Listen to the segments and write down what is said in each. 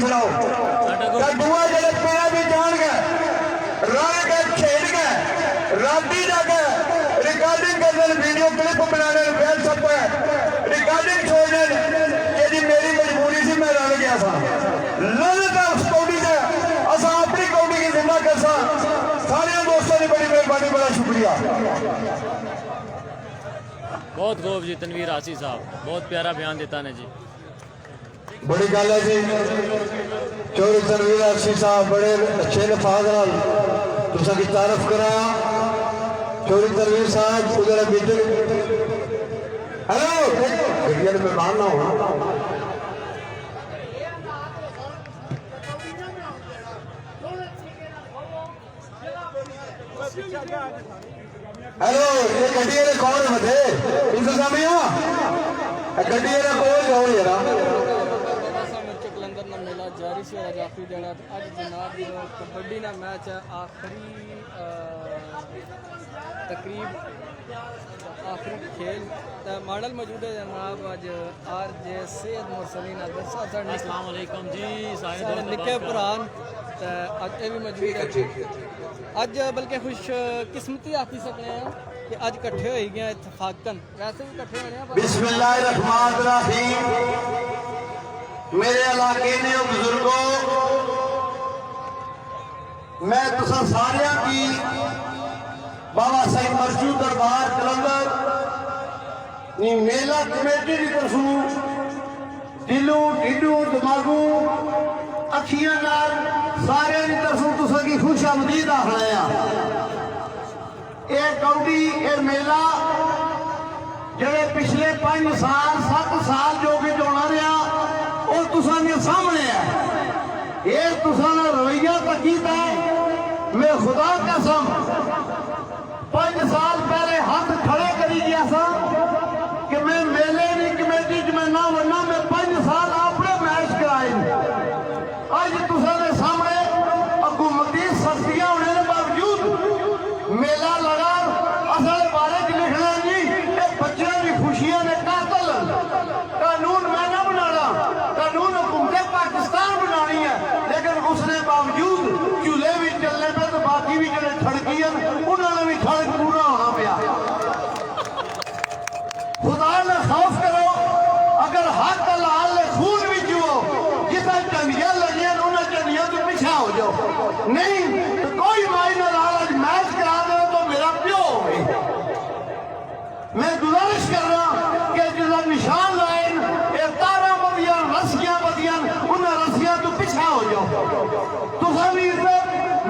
सुनाओ कद्दूआ जड़े पिया भी जान गए रल गए खेल गए राती जाके रिकॉर्डिंग करने वीडियो क्लिप बनाने फैल सब रिकॉर्डिंग छोड़ने जी मेरी मजबूरी सी मैं रल गया था ललता उस कौड़ी से असा अपनी कौड़ी की जिंदा कर सारे दोस्तों की बड़ी मेहरबानी बड़ा शुक्रिया। बहुत खूब जी तनवीर आसी साहब बहुत प्यारा बयान देता ने जी बड़ी गल है जी चौधरी तनवीर आसी साहब बड़े अच्छे लफाज तुसा की तारीफ कराया चौधरी तनवीर साहब उधर बीते हेलो गड्डिया मेहमान ना होना हेलो ये गड्डिया ने कौन बते इंतजामिया गड्डिया ने कौन जाओ यार कलंदर ना मेला जारी से आखिरी दिन अज जनाब कबड्डी ना मैच है आखिरी तकरीब आखिरी खेल मॉडल मौजूद है जनाब अज आर जे सैयद मुरसलीन अस्सलाम वालेकुम जी सारे निके पुरान अज ये भी मौजूद है अज बल्कि खुश किस्मती आखी सकते हैं कि अज कट्ठे हो गए इतफाकन वैसे भी कट्ठे होने बिस्मिल्लाहिर्रहमानिर्रहीम मेरे इलाके ने बुजुर्गों मैं तुसा सारिया की बाबा साईं मरजू दरबार कलंदर नी मेला कमेटी की तरफों दिलों ढिडों दिमागों अखियां नाल सारे की तरफों तुसा की खुश आमदीद आखना ये कौडी ये मेला जेड़े पिछले 5 साल 7 साल जो कि होना रहा वो तुसा ने सामने है ये तुसा ने रवैया तकीदा है मैं खुदा कसम 5 साल पहले हाथ खड़े करी गया था कि मैं मेले की कमेटी च मैं ना बनना मैं 5 साल अपने मैच कराए अज तुसा ने सामने हुकूमती सख्तियां होने के बावजूद मेला लगा असल बारे लिखना जी ये बच्चों की खुशियां ने कातल कानून मैं ना बनाना कानून हुकूमत पाकिस्तान बनानी है लेकिन उसने बावजूद चूल्हे भी चलने पे तो बाकी भी जो ठड़की है उन्होंने भी ठड़क पूरा होना पाया खुदा ने खौफ करो अगर हक लाल ने खून भी जुओ जितना चंडियां लगियां उन्हें चंडियां तो पीछा हो जाओ नहीं तो कोई मायने लाल आज मैच करा दे तो मेरा प्यो हो मैं गुजारिश कर रहा कि जिला निशान लाइन ये तारा बदियां रस्सियां बदियां उन्हें रस्सियां तो पीछा हो जाओ तुसानी इज्जत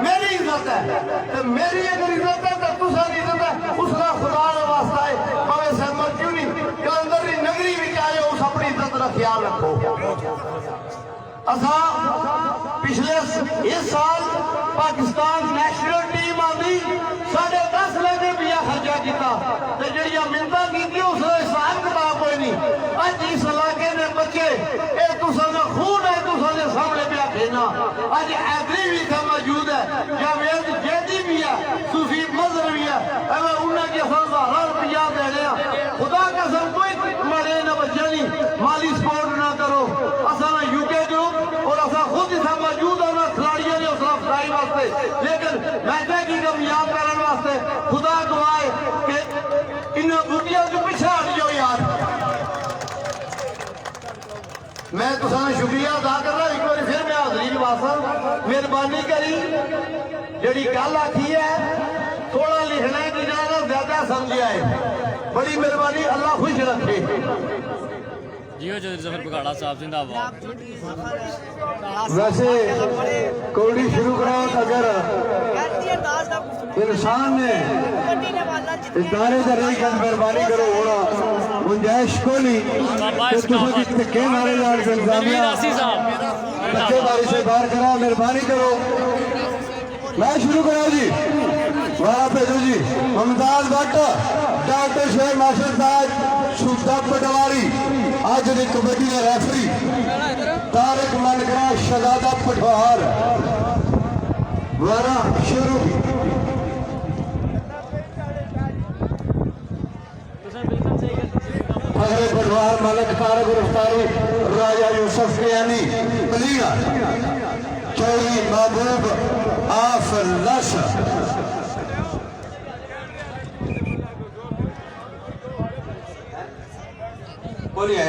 मेरी इज्जत है तो मेरी अगर इज्जत है तो तुसानी इज्जत है उसका खुदा का वास्ता है भावे सहमत क्यों नहीं कलंदर की नगरी में आए उस अपनी इज्जत का ख्याल रखो असा पिछले इस साल पाकिस्तान नेशनल टीम आती 10.5 लाख रुपया खर्चा किया जड़िया मिन्नतां की उसका हिसाब किताब कोई नहीं अज इस इलाके के बच्चे ये तुसा खून है तुसा सामने पे खेलना अज ऐदरी भी था मौजूद है जावेद जैदी भी है सूफी मजर भी है उन्हें के 1000 रुपया देने खुदा कसम कोई मरे ना बच्चे नहीं माली सपोर्ट ना करो असा यूके ग्रुप और असा खुद इतना मौजूद है खिलाड़ियों ने हौसला अफजाई वास्ते लेकिन मैच की कामयाब करने वास्ते खुदा गवाए कि इन बुटिया को पीछे हट जाओ यार मैं तुसा शुक्रिया अदा कर रहा एक बार फिर मैं हाजरी वास्ता मेहरबानी करी जी गल आखी है थोड़ा लिखना है कि ज्यादा समझ आए बड़ी मेहरबानी अल्लाह खुश रखे जियो चौधरी जफर बघाड़ा साहब जिंदाबाद वैसे कौड़ी शुरू कराओ अगर इंसान ने इदारे का रही कर मेहरबानी करो होना गुंजाइश को नहीं धक्के मारे जान इंतजामिया धक्केदारी से बाहर करा मेहरबानी करो मैं शुरू कराओ जी वहां भेजो जी मुमताज भट्ट डॉक्टर शेर मास्टर साहब सुधा पटवारी आज की कबड्डी का रेफरी तारिक मनकरा शहजादा पठवार द्वारा शुरू फखरे पटवार मालिक कारक गिरफ्तारी राजा यूसुफ कियानी मलीना चौधरी महबूब आफलस बोलिए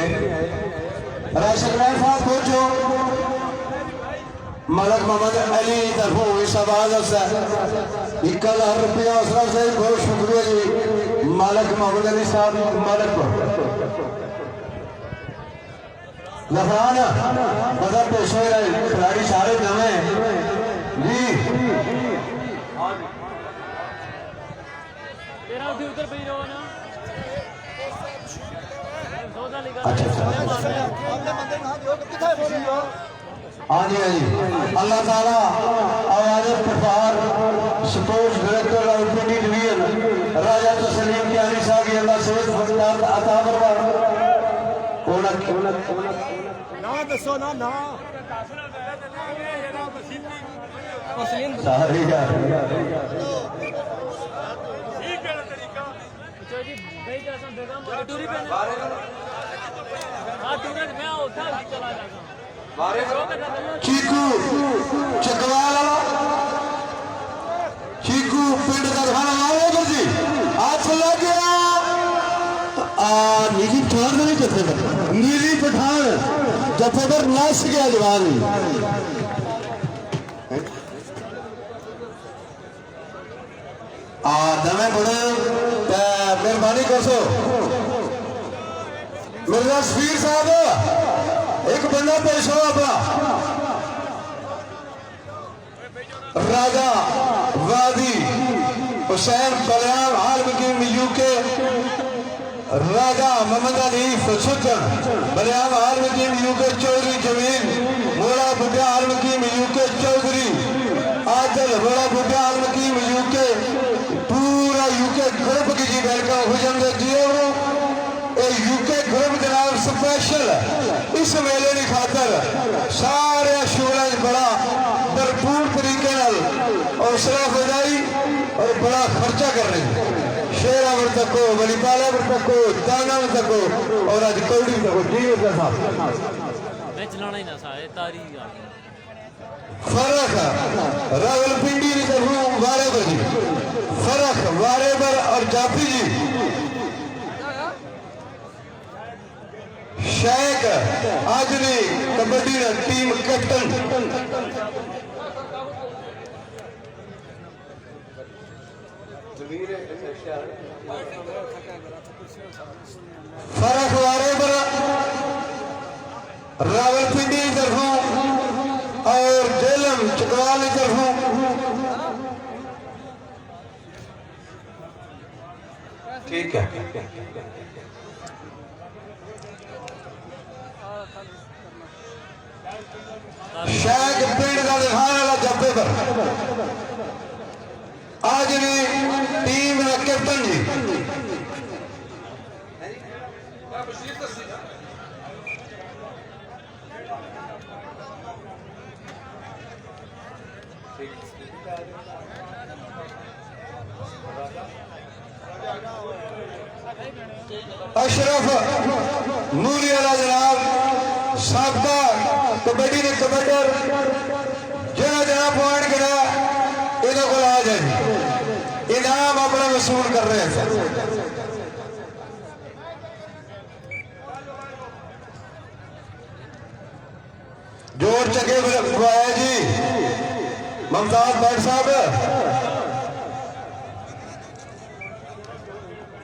राशिद भाई साहब पूछो मलक मोहम्मद अली तरफों इस आवाज से 1000 रुपया उसरा से बहुत शुक्रिया जी मलक मोहम्मद अली साहब मलक लफान मतलब पेश हो रहे खिलाड़ी सारे नवे जी हाँ जी हाँ जी अल्लाह ताला आवाज़ प्रभार स्पोर्ट्स डायरेक्टर आईपीडी डिवीजन राजा तस्लीम कियानी साहब की अल्लाह सेहत फरमात अता फरमा ना दसो ना ना तस्लीम सारी चीकू चकवाल चीकू पिंड का खाना आओ जी आज चला गया नीली पठान नहीं जत्थेदार नीली पठान जत्थेदार नस गया जवान दमे बड़े मेहरबानी कर सो मिर्जा शफीर साहब एक बंदा पेश हो अपना राजा वादी हुसैन बलियाम आलम यूके राजा मोहम्मद अली फसुकन बलियाम आलम यूके चौधरी जमीन मोड़ा बुढ़ा आलम यूके चौधरी आदल बड़ा बुढ़ा आलम यूके पूरा यूके ग्रुप की जी वेलकम हो जाएंगे जियो यूके ग्रुप जनाब स्पेशल इस मेले की खातर सारे शोलों बड़ा भरपूर तरीके हौसला अफजाई और बड़ा खर्चा कर रहे शेरावर तको बलीपाला तको दानावर तको और अज कौड़ी तको जी मैं चलाना ही ना सारे तारी फर्क रावलपिंडी की तरफ वारे पर जी फर्क वारे पर और जाफी जी शेख आजनी कबड्डी टीम कैप्टन फर्क वारे पर रावलपिंडी की तरफों और जेलम चकवाल की तरफों ठीक है शेख पिंड का दिखाने वाला जब्बे पर आज भी टीम का कैप्टन जी अशरफ नूरी वाला जनाब साबका कबड्डी ने कबड्डर जरा जरा पॉइंट गिरा इधर को आ जाए इनाम अपना वसूल कर रहे हैं जोर चके बुआया जी ममताज भट्ट साहब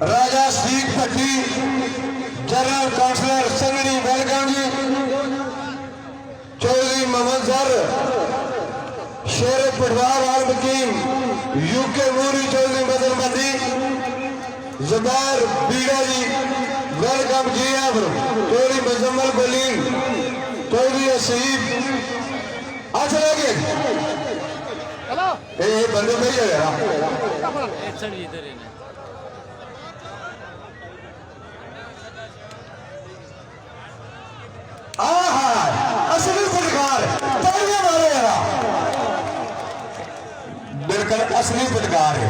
राजा सीख भट्टी जनरल काउंसलर संगनी वेलकम जी चौधरी मोहम्मद जर शेर पटवार आल मकीम यूके मूरी चौधरी बदल मंदी जुबैर बीड़ा जी वेलकम जी चौधरी मुजम्मल बलीन चौधरी असीब अच्छा लगे बंदे पे असली फटकार बिल्कुल असली फटकार है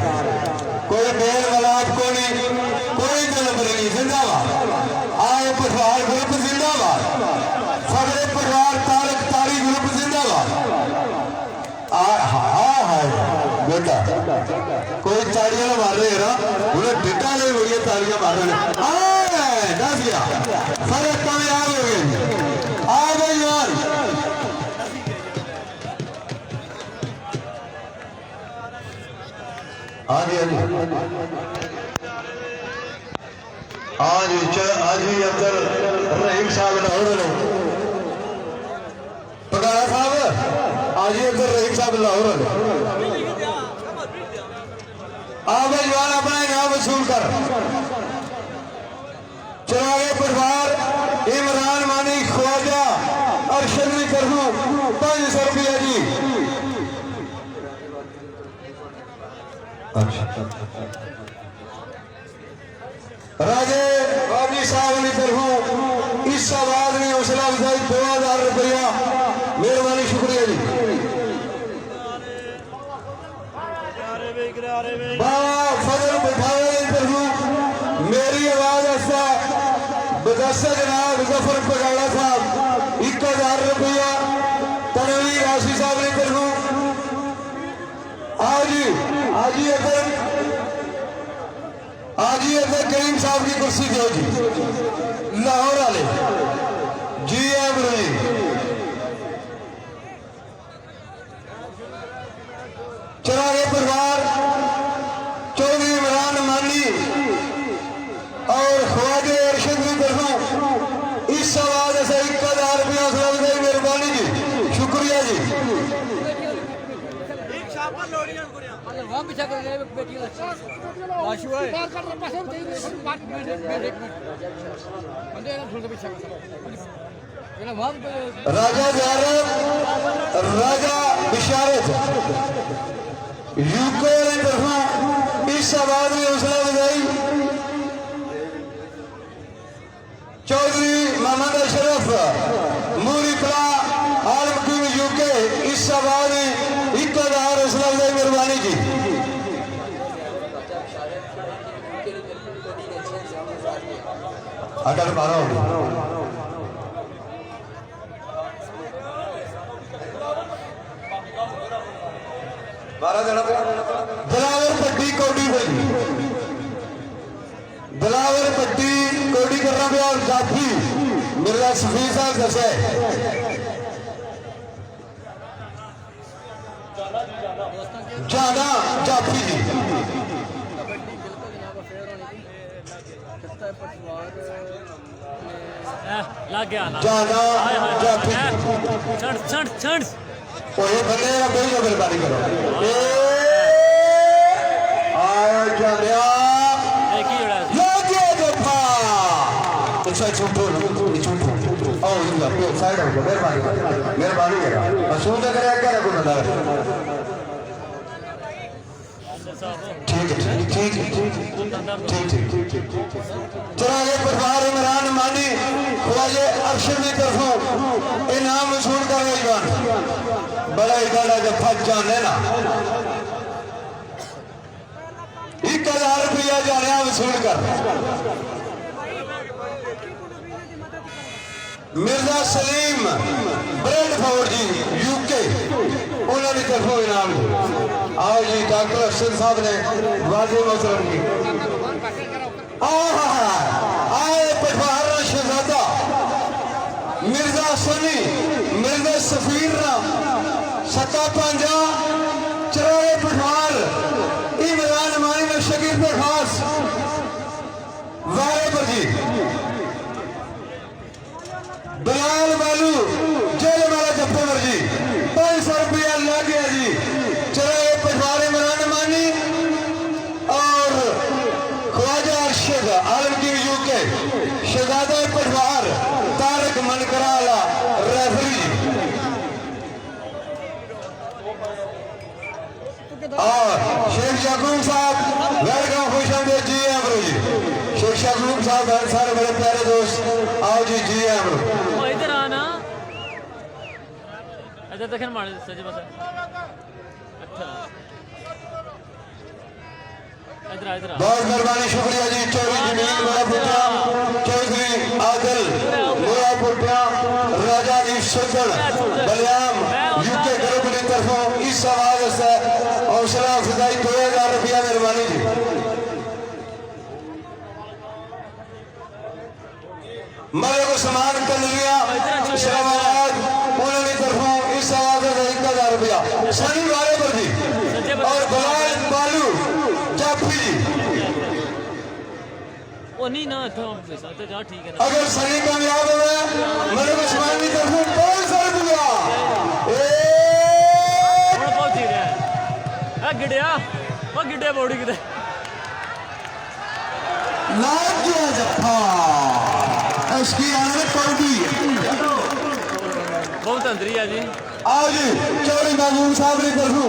कोई बेल वाला को नहीं कोई जलम नहीं जिंदाबाद आए पटवार ग्रुप जिंदाबाद, फगड़े पटवार तारक तारी ग्रुप जिंदाबाद। बेटा कोई ताड़ियां मार रहे ना, उन्हें डिटा नहीं हुई है, ताड़ियां मार रहे हैं। दस गया फर्क कामयाब हो गए। आ गई यार आज ही अंदर रहीम साहब लाहौर पकाड़ा साहब, आज ही अंदर रहीम साहब लाहौर जवान अपना इनाम वसूल कर। चरागे परिवार इमरान मानी ख्वाजा अरशद की तरफ 500 रुपया जी। राजे बाबी साहब की तरफ इस आवाज में हौसला अफजाई 2000 रुपया, मेहरबानी शुक्रिया जी। बाबा फजल बैठावे की तरफ मेरी आवाज ऐसा बदसा जनाब जफर पगाड़ा साहब 1000 रुपया, तनवीर आशी साहब की तरफ आज ही अगर करीम साहब की कुर्सी दो जी लाहौर वाले जी। गुरु जी चरागे परिवार चौधरी इमरान मानी और ख्वाजे अरशद की तरफ इस आवाज से 1000 रुपया, मेहरबानी जी शुक्रिया जी। वहाँ पीछा कर गए बेटी राजा ज़ारब, राजा बिशारत यूको इस आवाज में हौसला अफजाई चौधरी मोहम्मद अशरफ मूरी कला आलम की यूके इस आवाज में 1000 हौसला अफजाई, मेहरबानी जी। अटल मारो दिलावर पट्टी कोडी भाई, दिलावर पट्टी कोडी करना पे और जाफी मिर्जा सफीर साहब दस है। जाना जाफी जी लग गया ना जाना जाफी ओए बंदे का कोई ना बर्बादी करो। आए जानिया लगे दफा अच्छा छूटो ओ इनका पे साइड हो मेहरबानी करा मसूद करे क्या रखो बंदा ठीक है ठीक है। चरागे परिवार इमरान मानी ख्वाजे अरशद की तरफों इनाम वसूल कर रही बड़ा ही गाला जब फंस जाने ना 1000 रुपया जाने वसूल कर। मिर्जा सलीम ब्रेडफोर्ड जी यूके उन्होंने तरफों इनाम आओ जी। डॉक्टर अरशद साहब ने वाजिब मोहतरम की आए पटवार शहजादा मिर्जा सनी मिर्जा सफीर सत्ता पांजा चराए पटवार इमरान मानी में शकीर पे खास वारे पर जी बिलाल बालू जेल वाला जफ्फर जी 500 रुपया लग गया जी। चराए पटवार इमरान मानी और ख्वाजा अरशद आलम की यूके शहजादा पटवार तारक मनकराला रेफरी और शेख याकूब साहब वेलकम खुश आमदीद जी अमरू जी। शेख याकूब साहब सारे बड़े प्यारे दोस्त आओ जी जी अमरू इधर आना इधर देखन मार सजे बस अच्छा बहुत मेहरबानी, शुक्रिया जी। चौधरी जमील बड़ा पुटिया, चौधरी आदिल मोया पुटिया, राजा जी सज्जन बलियाम यूके ग्रुप की तरफों इस आवाज से हौसला अफजाई 2000 रुपया मेहरबानी जी। मरे को समान कर लिया इस्लामाबाद उन्होंने तरफों इस आवाज से 1000 रुपया सनी वाले पर जी और गुलाल बालू जाफी जी। वो नहीं ना तो जा ठीक है ना। अगर सनी कामयाब हो गया मेरे को समान की तरफों 500 रुपया बहुत ठीक है। गिड़िया वो गिड़े बोड़ी किधर लाभ दिया जफा इसकी आने कौड़ी बहुत अंदरी है जी। आओ जी चौधरी महबूब साहब की तरफों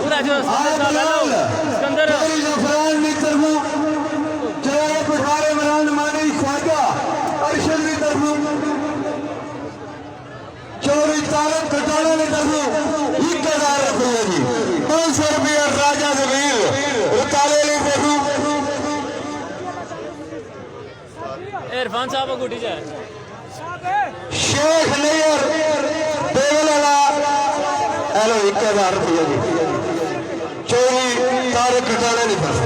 सिकंदर चौधरी जफरान की तरफों जनाब बुखार इमरान मानी ख्वाजा अरशद की तरफों चौधरी तारक कटाना की तरफों 1000 रुपया जी। 500 रुपया राजा जमील उतारे की तरफों इरफान साहब को गुटी जाए शेख नैयर बेवला हेलो 1000 रुपया जी। चौधरी तारक कटाना की तरफ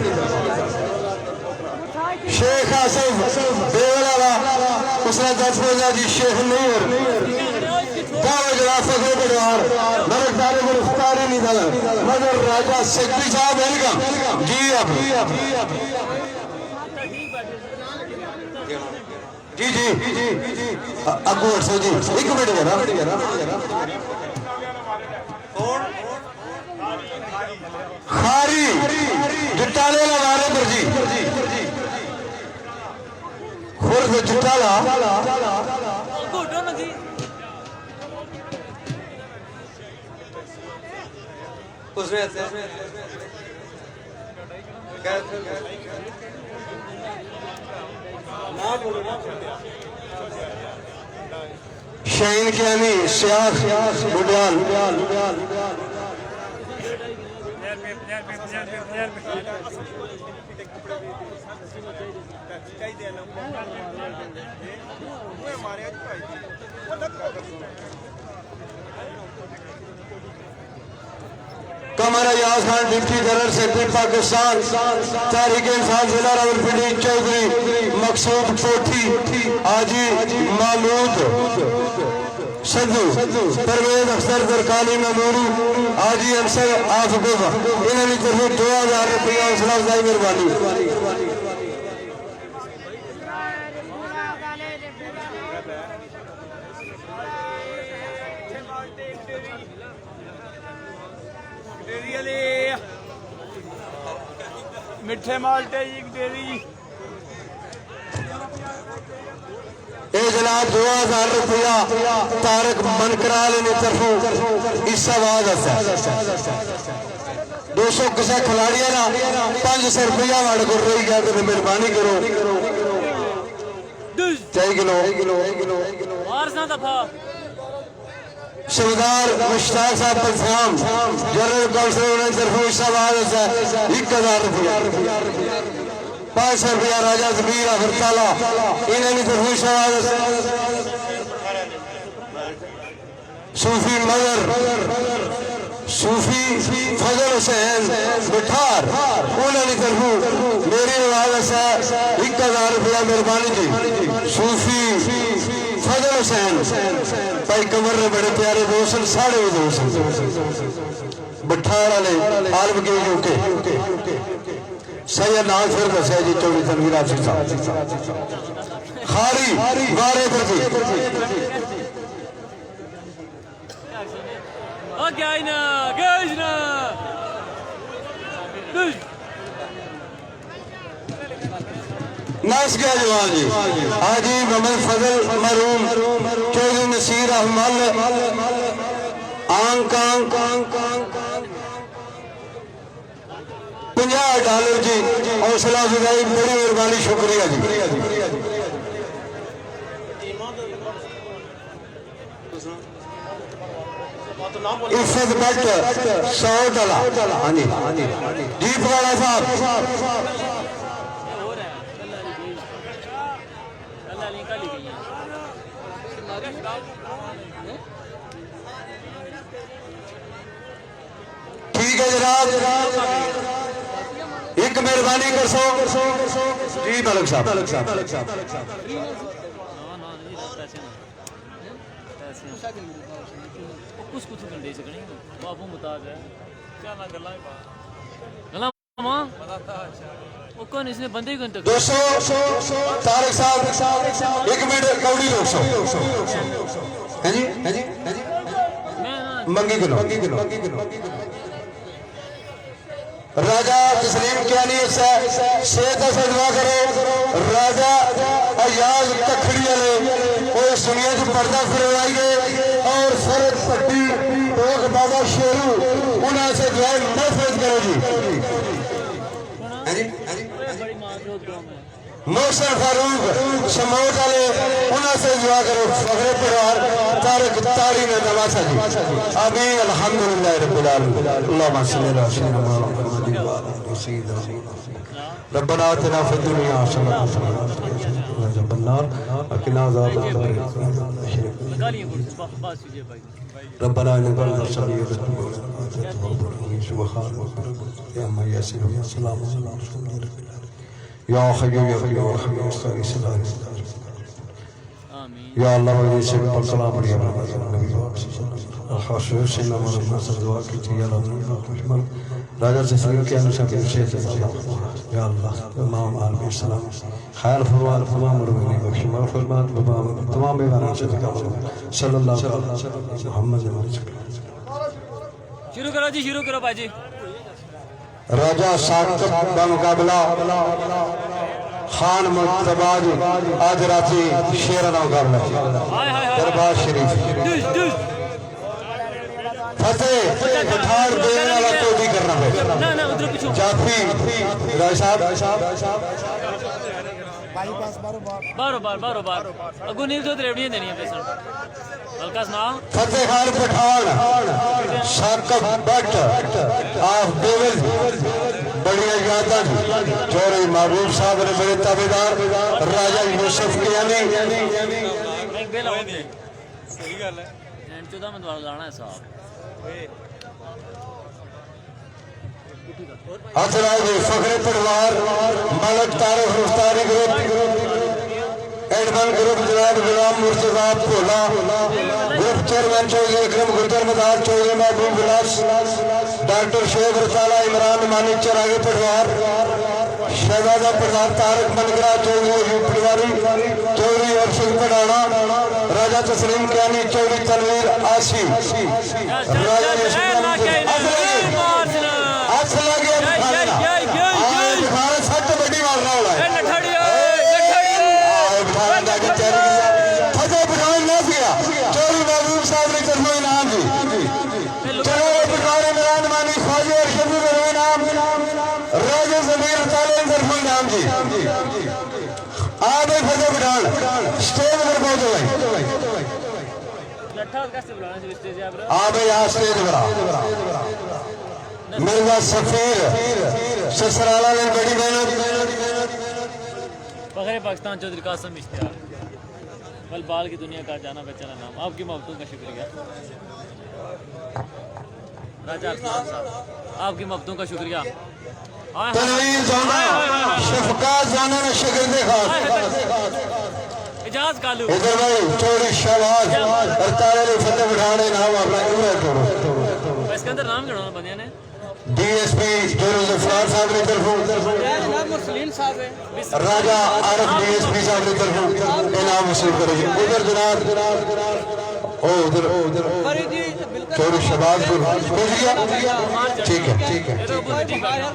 शेख आसिफ बेवला उसने 10 रुपया जी। शेख नैयर नरकदार गिरफ्तारी नहीं था मगर राजा सेक्रेटरी साहब वेलकम जी। आप जी जी अबू अरसो जी एक मिनट जरा खारी जुटाले लगाने पर जी खुर्द जुटाला शहीन के अमी सियास बुढ़ियाल Qamar Ayaz Khan deputy general secretary Pakistan Tehreek Insaf जिला रावलपिंडी चौधरी मकसूद कोठी हाजी महमूद संधू परवेज अख्तर दरकानी महमूरी हाजी अंसर आफगुब इन्होंने तरफ 2000 रुपया हौसला अफजाई मेहरबानी। मिठे माल्टे एक डेरी जनाब 2000 रुपया तारक मनकराल ने तरफों इस आवाज 200 किसा खिलाड़िया ना 500 रुपया वाड़ कर रही गया तो मेहरबानी करो 4 किलो सरदार मुश्ताक साहब पंजाब जनरल काउंसिल ने तरफों इस आवाज 1000 रुपया 500 रुपया राजा जमीर अफरताला इन्होंने तरफों इस आवाज सूफी मगर सूफी फजल हुसैन बिठार उन्होंने तरफों मेरी आवाज 1000 रुपया मेहरबानी जी। सूफी फजल हुसैन भाई कमर ने बड़े प्यारे दोस्त साढ़े दोस्त बिठार वाले आलम के यूके सैयद नाम फिर दसिया जी चौधरी तनवीर आसिफ साहब खारी वारे पर जी नास गया जवान जी। हाजी मोहम्मद फजल मरूम चौधरी नसीर अहमद आंग कांग $50 जी हौसला अफजाई बड़ी मेहरबानी शुक्रिया जी। इफ्फत भट्ट $100 हाँ जी दीप वाला साहब ठीक है जनाब, एक मेहरबानी कर सो जी मलिक साहब। ना ना जी पैसे ना कुछ कुछ कर दे सकनी बाबू मुताज है क्या ना गल्ला गल्ला मां वो कौन इसने बंदे ही कौन तक दोस्तों तारिक साहब 1 मिनट कौड़ी रोक सो है जी मैं ना मंगी किलो राजा तस्लीम क्या नहीं सेहत से दुआ करो। राजा अयाज तखड़ी वाले वो इस दुनिया से पर्दा फिरवाइए और सरद पट्टी टोक बाबा शेरू उन्हें से दुआ महफूज करो जी। बड़ी मां जो कौम है मोहसिन फारूक समोट वाले उन्हें से दुआ करो। फखरे परिवार तारिक तारी ने नवासा जी आमीन अल्हम्दुलिल्लाह रब्बिल आलमीन अल्लाहुम्मा सल्ली अला सय्यिदिना मुहम्मद व अला सय्यिदिना रब्बना आतिना फिद दुनिया हसनतन व अज़ाबन नार वक़िना अज़ाबन नार लगा लिए कुछ बस कीजिए भाई रब्बना इन्नका समीउन सुबहान या अम्मा यासीन या सलाम या हय्यु या क़य्यूम रहमतुल्लाहि आमीन या अल्लाह वली से पर कलाम बढ़िया नबी खासुर से नमन मसद दुआ की थी या अल्लाह राजा तस्लीम के अनुसार के शेर से या अल्लाह तमाम आलमी सलाम खैर फरमान तमाम मुर्मिनी बख्श माफ फरमान तमाम बेगाना से का सल्लल्लाहु अलैहि मोहम्मद शुरू करो भाई राजा साकिब का मुकाबला खान मुर्तबाज आज राती शेर का मुकाबला दरबार शरीफ फतेह पठान देने वाला तो भी करना है ना ना उधर पीछे जाफी राय साहब बारो अगू नील तो रेवड़ियां देनी है पैसा हल्का सुना फतेह खान पठान साकिब भट्ट ऑफ देवल बढ़िया यादा चौधरी महबूब साहब ने मेरे ताबेदार राजा यूसुफ कियानी एक बेला होती सही गल है 14 में द्वारा लाना है साहब हथराज फखरे परिवार मलक तारक रुफ्तारी ग्रुप एडमन ग्रुप जनाब गुलाम मुर्तजा भोला ग्रुप चेयरमैन चौधरी अकरम गुर्जर मदार चौधरी महबूब विलास डॉक्टर शेख रसाला इमरान मानिक चरागे परिवार शहजादा प्रधान तारक मनगरा चौधरी अयूब पटवारी चौधरी अरशद पढ़ाना राजा तस्लीम क्यानी चौधरी तनवीर आसी राजा सट बड़ी मारना वाला है फतेह पठान ना दिया चौधरी महबूब साहब ने तरफो इनाम जी चलो पटवारी इमरान मानी ख्वाजा अरशद इनाम राजा जमीर ताले तरफो इनाम जी आ गए फतेह पठान स्टेज पर पहुंचे भाई आ गए यहाँ स्टेज पर मिर्जा सफीर ससराला ने बड़ी मेहनत फखरे पाकिस्तान चौधरी कासम इश्तियार बल बाल की दुनिया का जाना बेचारा नाम आपकी मोहब्बतों का शुक्रिया राजा अफसान साहब आपकी मोहब्बतों का शुक्रिया तनवीर जाना शफकात जाना ने शिकंदे खान इजाज कालू इधर भाई चौधरी शहबाज और तारे फतेह पठान नाम अपना इमरान इसके अंदर नाम गिनवाना बंदिया ने डीएसपी जोरुल जफरान साहब ने तरफों जनाब मुरसलीन साहब है राजा आरफ डीएसपी साहब ने तरफों इनाम वसूल करो जी उधर जनाब ओ उधर फरीदी बिल्कुल चौधरी शहबाज पहुंच गया ठीक है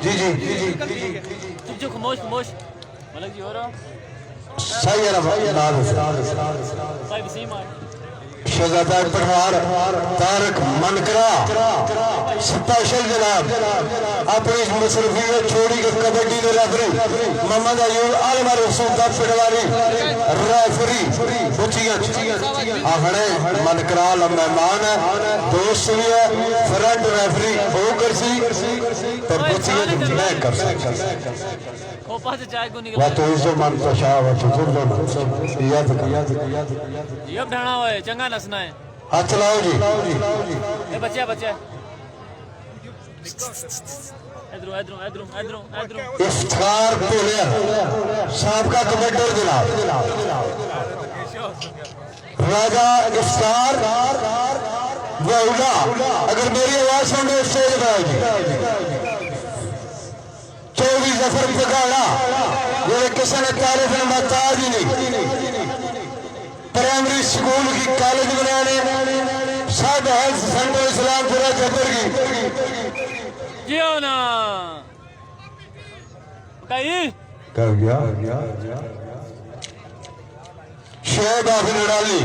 जी जी चुप चुप खामोश मलक जी हो रहा सही है ना नाम साहिब वसीम आए शहजादा पटवार तारक मनकरा स्पेशल जनाब अपनी मसरूफियत छोड़ी के कबड्डी के रेफरी मोहम्मद अयूब आलम रसूल का पटवारी रेफरी बुचिया आखड़े मनकरा मेहमान है दोस्त भी है फ्रंट रेफरी वो कर सी पर बुचिया मैं कर सकता कोपा से चाय को निकल वतुज़ु मन तशा वतुज़िल्लु मन तशा जी अब ढाना हुआ है चंगा नसना है हाथ लाओ जी ए बच्चा बच्चा इधरों इधरों इधरों इधरों इधरों इफ्तार प्लेयर साबका कमांडर जनाब राजा इफ्तार वउला अगर मेरी आवाज सुन रहे स्टेज पे आओ जी 24 जफर पगाड़ा ये किसी ने तारीफ में महताज ही नहीं प्राइमरी स्कूल की कॉलेज बनाने सब हेल्थ सेंटर इस्लामपुरा जबर की जियो ना कहीं कर गया शेब आखिर डाली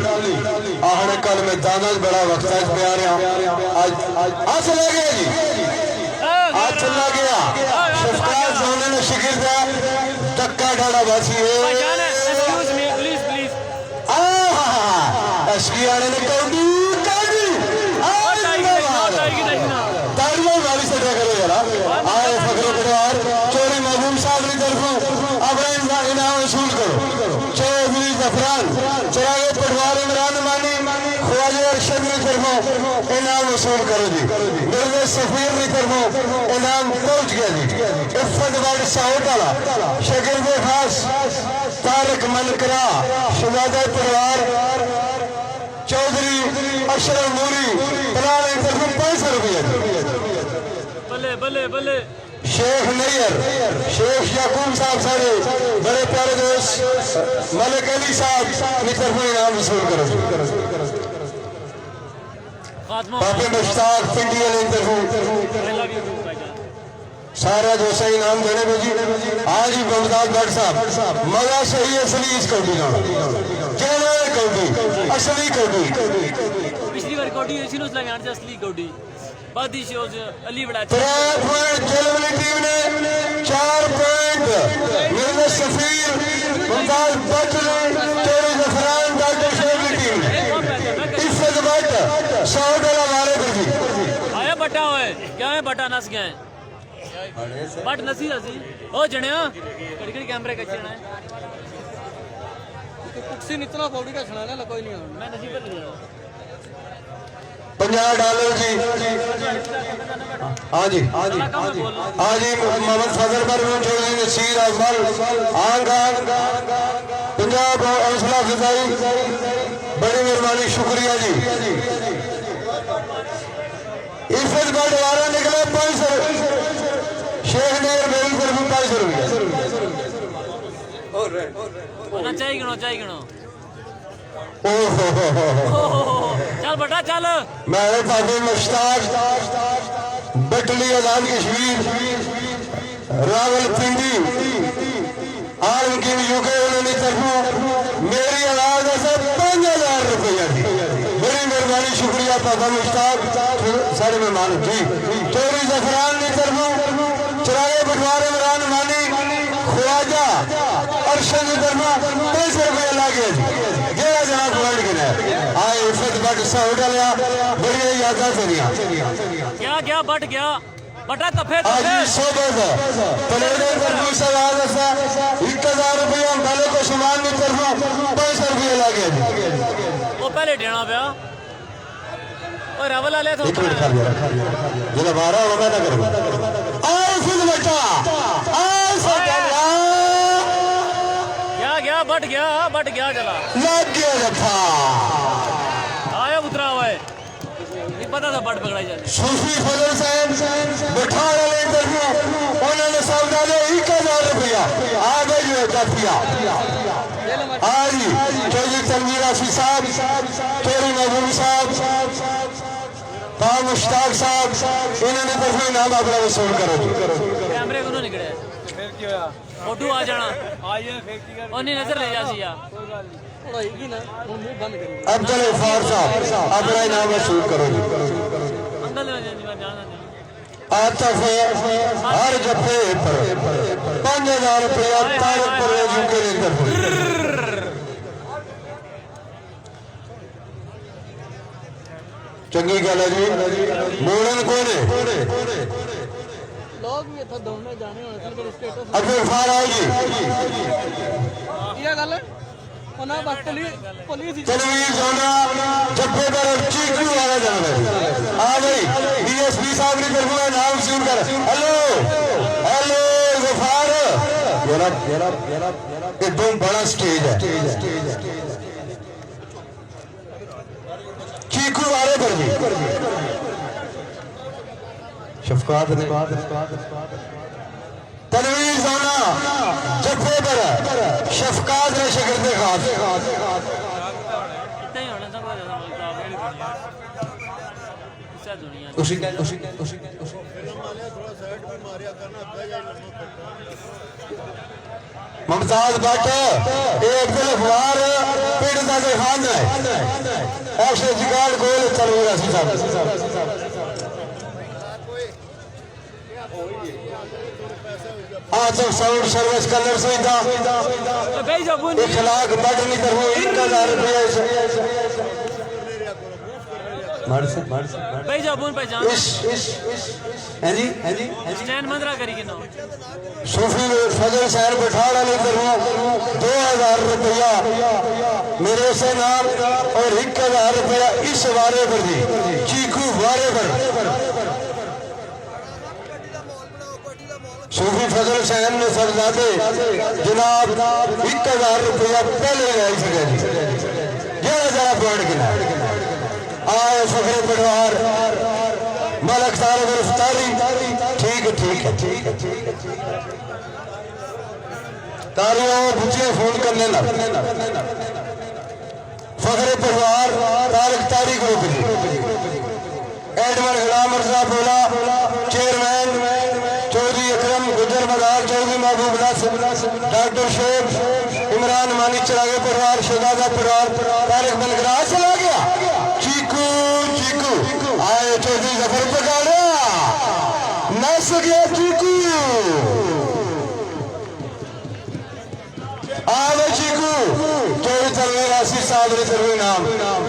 आहने कल में दाना बड़ा वक्त है प्यार आज आज चला गया जी आज चला गया शफकात जोने ने शिकिर दा टक्का डाला बासी है एक्सक्यूज मी प्लीज प्लीज आहा एसकीआर ने कौडी तालियों वाली से करो जरा आए फखरे परिवार चोरी महबूब साहब की तरफों अपना इनाम वसूल करो चौधरी जफरान चरागे पटवार इमरान मानी ख्वाजा अरशद की तरफों इनाम वसूल करो जी मिर्जा सफीर की तरफों इनाम पहुंच गया जी इफ्फत वाली साउट वाला शगिर्द खास तारक मनकरा शहजादा परिवार चौधरी अशरफ नूरी पलाल की तरफों 500 रुपये बल्ले बल्ले बल्ले शेख नैयर शेख याकूब साहब सारे बड़े प्यारे दोस्त मलिक अली साहब की तरफ इनाम वसूल करो फातिमा बापे मुश्ताक पिंडी वाले की तरफ आई लव यू भाईजान सारा दोस्त इनाम देने को जी आज ही मुमताज भट्ट साहब मजा सही असली इस कौडी ना कहना है कौडी असली कौडी पिछली बार कौडी हुई थी ना उस लगे आने से असली कौडी बादी शोज अली बड़ा 3 पॉइंट जर्मनी टीम ने 4 पॉइंट मिर्जा सफीर मुमताज भट्ट ने चोरी जफरान डॉक्टर शेख की टीम ने इफ्फत भट्ट $100 मारे पर जी आया बट्टा होए क्या है बट्टा नस गया है बट नसी हसी ओ जणिया कड़ी कड़ी कैमरे का चढ़ना है कुक्सी इतना पौड़ी का छना ना कोई नहीं मैं नसी पर ले जाऊं $50 जी हाँ जी हाँ जी हाँ जी मोहम्मद फजल पर चौधरी नसीर अजमल आंग पंजाब हौसला अफजाई बड़ी मेहरबानी शुक्रिया जी इफ्फत भट्ट वाला निकले 500 शेख नगर मेरी तरफ 500 रुपया चाहिए गिनो ओहो चल बेटा चल मेरे पापे मुश्ताक बटली आजाद कश्मीर रावलपिंडी आर्म की यूके उन्होंने तरफों मेरी आवाज ऐसा 5000 रुपया दी बड़ी मेहरबानी शुक्रिया पापा मुश्ताक सारे मेहमान जी चोरी जफरान की तरफों चरागे पटवार इमरान मानी ख्वाजा अरशद की तरफों 500 रुपया ला गया जी जेड़ा जनाब वर्ल्ड के लिए आए इफ्फत भट्ट साउट लिया बड़ी यादा फेरिया क्या बट गया बटा तफे आज सोबत पलेडे तरफों सवाल ऐसा 1000 रुपया वाले को सामान की तरफों 500 रुपया ला गया जी वो पहले देना पिया और रावल वाले तो एक मिनट खा लिया जरा 12 होगा ना करो आओ फिर बेटा आओ सजला बट गया चला लग गया रफा आया उतरा हुआ है नहीं पता था बट पकड़ाई जाती सूफी फजल साहब बैठा वाले इंटरव्यू उन्होंने सब डाले 1000 रुपया आ गए जो काफिया आज चौधरी तनवीर आसिफ साहब चोरी महबूब साहब पाव मुश्ताक साहब इन्होंने तरफ इनाम अपना वसूल करो कैमरे को निकले फिर क्या फोटो आ जाना आइए फिर की और नहीं नजर ले जा सिया होएगी ना मुंह बंद करेंगे अब्दुल गफ्फार साहब अपना इनाम वसूल करो अंदर ले जाना आतफ हर जफे पर 5000 रुपया तारक परवेज के तरफ चंगी गल है जी मोड़न कोने लो लोग भी इतना दौड़ने जाने होने थे मेरे स्टेटस अभी फार आएगी ये गल ਉਹਨਾਂ ਬਸ ਪੁਲਿਸ तनवीर जोना जब्बेदार और चीकू वाला जाना आ गई डीएसपी साहब ने कर हुआ नाम सुन कर हेलो हेलो गफार ये एकदम बड़ा स्टेज है चीकू वाले पर भी शफकात ने तनवीर जोना जब्बेदार शफकात ने शिकरते खास इतना ही होना था ज्यादा दुनिया उसी मुमताज भट्ट एक दिल अखबार पीड़िता के खान है एक्शन जिगाड़ गोल चलो रासी साहब आज साउंड सर्विस कलर सुविधा इखलाक बट नहीं कर वो 1000 रुपया भाई जाबून पहचान हैं जी स्टैंड मंदरा करी के ना सूफी फजल शहर बैठाड़ा नहीं कर 2000 रुपया मेरे से नाम और 1000 रुपया इस वारे पर दी चीकू वारे पर सूफी फजल शहर ने सरदादे जनाब 1000 रुपया पहले ले सके जरा पॉइंट गिना आए फखरे पटवार मलक सारे गिरफ्तारी ठीक है तारियों बुझे फोन करने ना फखरे पटवार तारक तारीख रोक दी एडमर गुलाम मिर्जा बोला चेयरमैन चौधरी अकरम गुजर मदार चौधरी महबूब नासिर डॉक्टर शेख इमरान मानी चलागे परिवार शहजादा परिवार तारिक बनगरा चला गया चीकू आए चौधरी जफर पकाड़ा नस गया चीकू आवे चीकू चौधरी तनवीर आसिफ साहब ने तनवीर नाम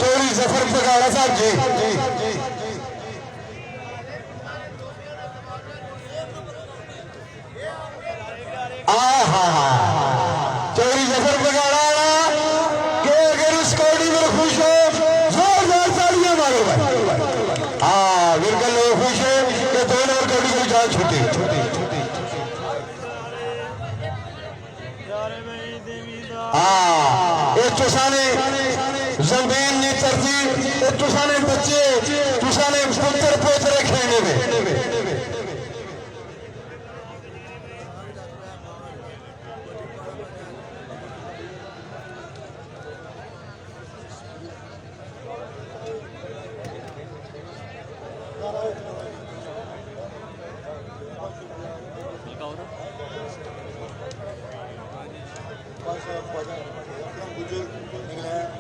चौधरी जफर पकाड़ा साहब जी चौधरी जफर पकाड़ा कि अगर इस कौड़ी में खुश हो जोरदार तालियां मारो भाई हाँ बिल्कुल लोग खुश है कि दो नंबर कौड़ी की जान छूटी हाँ एक तुसाने जमीन नहीं तरती एक तुसाने बच्चे तुसाने पुत्र पोतरे खेलने में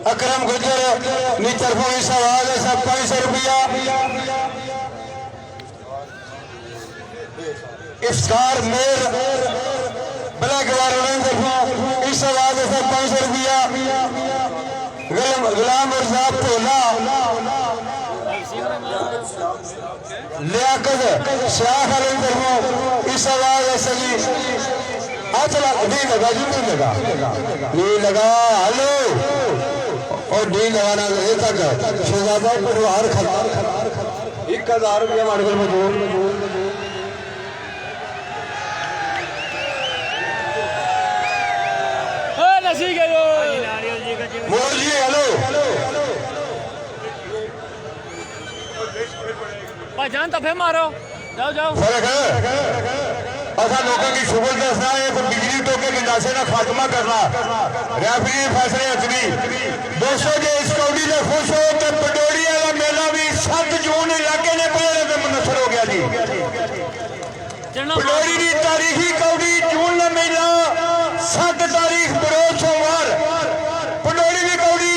अकरम गुजर नी तरफों इस आवाज है सब 500 रुपया इफ्तार मेर ब्लैक इस आवाज है सब 500 रुपया गुलाम मिर्जा भोला लियाकत शाह अलम तरफों इस आवाज है सजी चला नहीं लगा जी नहीं लगा हेलो और नहीं लगाना तक शहजादा परिवार खड़ा 1000 रुपया हमारे को मजबूर मोर जी हेलो भाईजान तफे मारो जाओ फर्क है असा लोगों की शुगर दसना है बिजली टोके गंडासे का खात्मा करना रेफरी फैसले हथनी दोस्तों जो इस कौड़ी ने खुश हो तो पटोरी वाला मेला भी 7 जून इलाके ने पहले में मुनसर हो गया जी पटोरी की तारीखी कौड़ी जून का मेला 7 तारीख बरोज सोमवार पटोरी की कौड़ी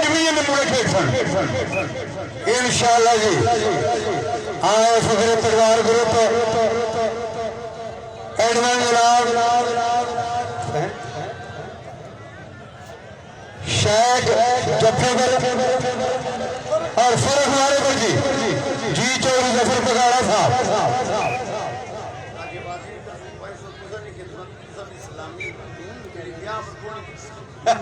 डिवीजन में मुड़े खेल इंशाअल्लाह जी आए फखरे परिवार ग्रुप एडमन जनाब शेख जफर और फर्क वाले पर जी चौधरी जफर पकाड़ा साहब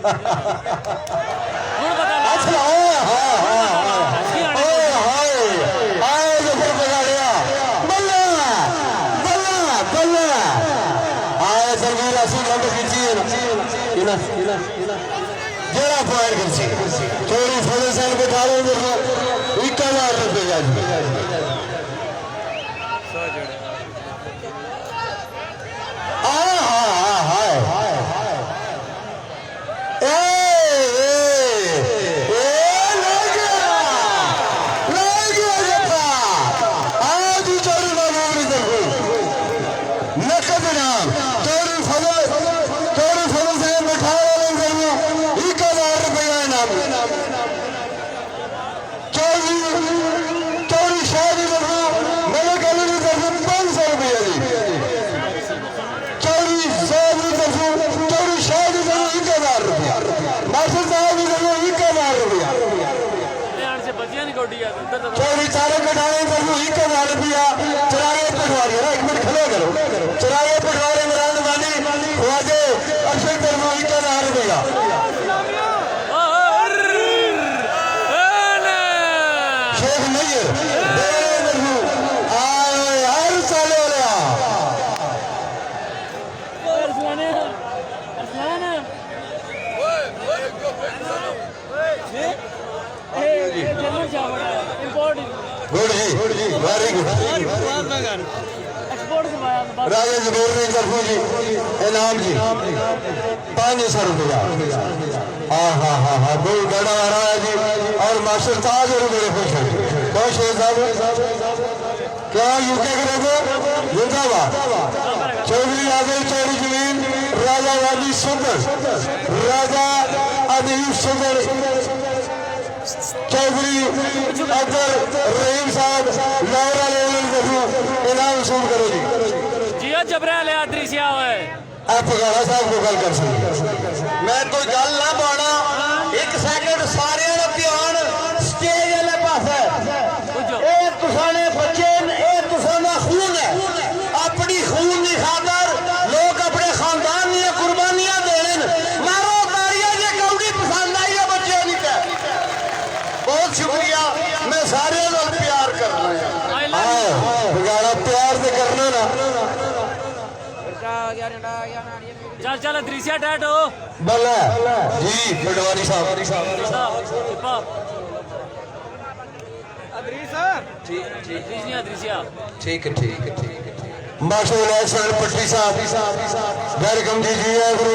ਹੁਣ ਪਤਾ ਲੱਗਾ ਅੱਛਾ ਓਏ ਹਾਏ ਹਾਏ ਓਏ ਹਾਏ ਆਏ ਜਫਰ ਬਗਾੜਿਆ ਬੱਲਾ ਬੱਲਾ ਬੱਲਾ ਆਏ ਸਰਵੀਰ ਅਸੀਂ ਗੱਲ ਕੀਤੀ ਕਿਨਾ ਜਿਹੜਾ ਪੁਆਇੰਟ ਕੀਤੀ ਚੋਰੀ ਫਜ਼ਲ ਸਾਹਿਬ ਬਿਠਾ ਲਓ 1000 ਰੁਪਏ ਦਾ ਜੀ चौरी चारों कटाने पर 1000 रुपया चरागे पटवारी है 1 मिनट खड़े करो चरागे पटवारी इमरान वाली ख्वाजे अरशद पर 1000 रुपया शेख नजर आए हर साल गुड जी वेरी गुड राजा जबीर ने तरफों जी इनाम जी 500 रुपया हाँ बहुत बड़ा आ रहा है जी और मास्टर ताज और बड़े खुश हैं बहुत शेर साहब क्या यूके करोगे जिंदाबाद चौधरी आदिल चौधरी जमीन राजा वादी सुंदर राजा अदीब सुंदर चौधरी अब्दुल रहीम साहब लौरा इनाम वसूल करो जी जबरैल आदरीसिया होए आप पगाड़ा साहब को गल कर सकते मैं कोई गल ना पाना 1 सेकंड सारे का ध्यान स्टेज वाले पास है तुसाने बच्चे ये तुसाना खून है अपनी खून की खातर लोग अपने खानदान दी कुर्बानियां देन मारो तारियां जे कौड़ी पसंद आई है बच्चे दी बहुत शुक्रिया मैं सारे नाल प्यार करना है बगाड़ा प्यार से करना ना चल चल दृश्य डैड हो बल्ला जी पटवारी साहब ठीक है माशाल्लाह पट्टी साहब वेलकम जी जी गुरु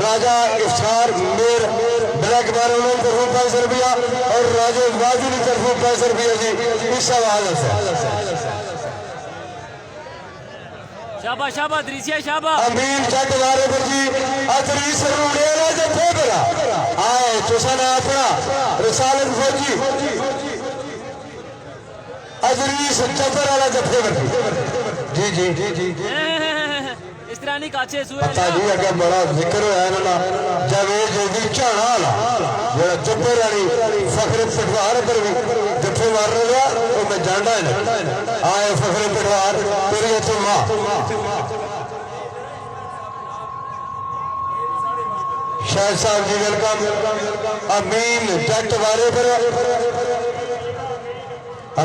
राजा इफ्तार मेर ब्लैक बैरन की तरफ 500 रुपया और राजा वाजी की तरफ 500 रुपया जी इस सवाल से शाबा शाबा दृश्य शाबा अमीन चक वाले पर जी अतरी सरूड़े वाला जथे बड़ा आए तुसा ना अपना रिसालत फौजी अजरीस चतर वाला जथे बड़ा जी जी जी जी इस तरह नहीं काचे सुए पता जी अगर बड़ा जिक्र होया ना जावेद जोगी झाणा वाला जेड़ा जब्बर वाली फखरे पटवार पर भी जथे मार रहा वो मैं जानदा है आए फखरे पटवार तेरी तो मां शाह साहब जी वेलकम अमीन जट वाले पर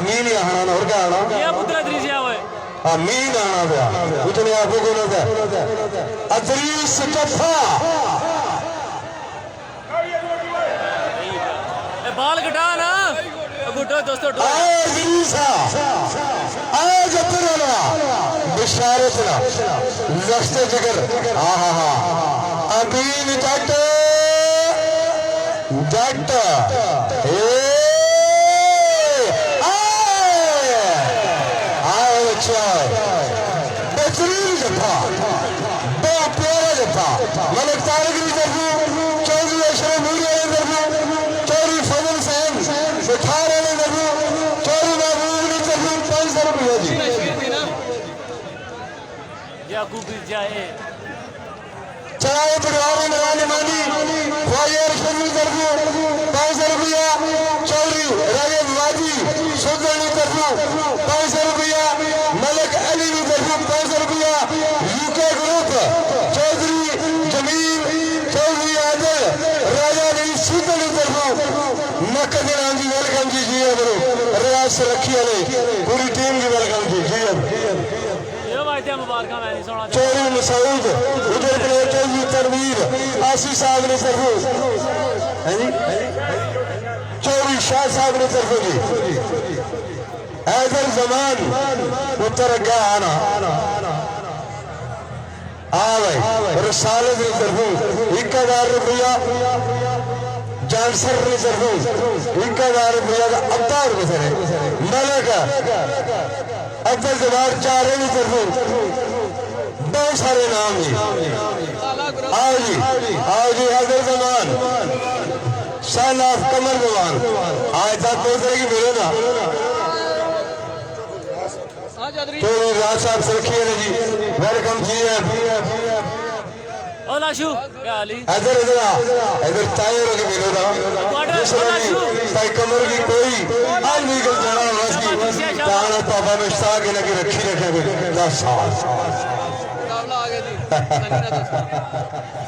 अमीन ही आना और क्या आना ये पुत्र दृश्य होए अमीन आना पया उतने आपको को ना अदरीस कफा बाल कटा ना गुड्डो दोस्तों अदरीसा आए जबर वाला बिशारत ना लख्त जिगर हा अमीन जट जट बेहतरीन जफा बहुत प्यारा जफा मलिक तारिक की तरफ चौधरी अशरफ मूरी की तरफ चौधरी फजल साहब बिठार की तरफ चौधरी महबूब की तरफ 500 रुपया जी याकूब जाए चलाए पटवारी नवानी मानी ख्वाजा अरशद की तरफ 500 रुपया चौधरी राजेश वाजी सुल्तान की तरफ 500 रुपया नकद जी वेलकम जी जी ब्रो रियाज रखी वाले पूरी टीम की वेलकम जी जी ये वायदे मुबारक मैं नहीं सुना चोरी मसूद उधर प्लेटर जी तनवीर आसी साहब ने तरफो है जी चोरी शाह साहब ने तरफो जी हैदर जमान उत्तर गया आना भाई रसालत ने तरफो 1000 रुपया जानसर ने तरफो 1000 रुपया का अब्बार बसरे मलक अब्दुल जवाब चारे ने तरफो बहुत सारे नाम जी आओ जी हैदर जमान सन ऑफ कमर जमान आज तक दो तरह की मिले ना तो राज साहब से रखिए ना जी वेलकम जी ओ लाशु क्या हाली इधर तायर के मिलो ना ताई कमर की कोई आज भी कल जाना वास्ती ताना पापा में स्टाक लगे रखी रखे 10 साल मुकाबला आ गया जी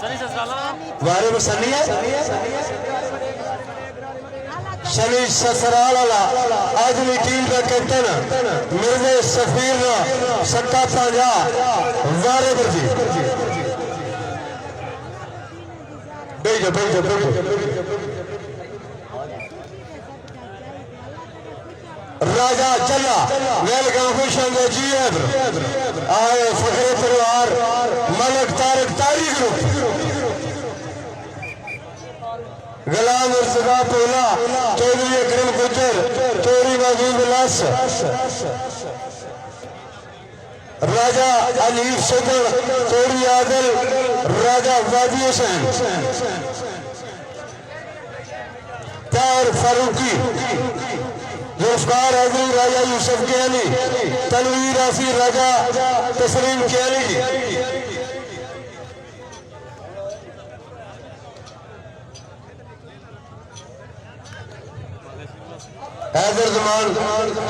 सनी ससराला बारे में सनी है शनि ससराल वाला आज भी टीम का कैप्टन मिर्जे सफीर ना सट्टा पांजा वारे पर जी भेजो राजा चला वेलकम खुश जी आए फखरे परिवार मलक तारक तारी ग्रुप गुलाम मुर्तजा पोला चौधरी अकरम गुजर चौधरी महबूब लस राजा अलीफ सदर चौधरी आदिल राजा वादी हुसैन तार फारूकी जुल्फकार हजरी राजा यूसुफ कियानी तनवीर आसी राजा तस्लीम कियानी जी हैदर जमान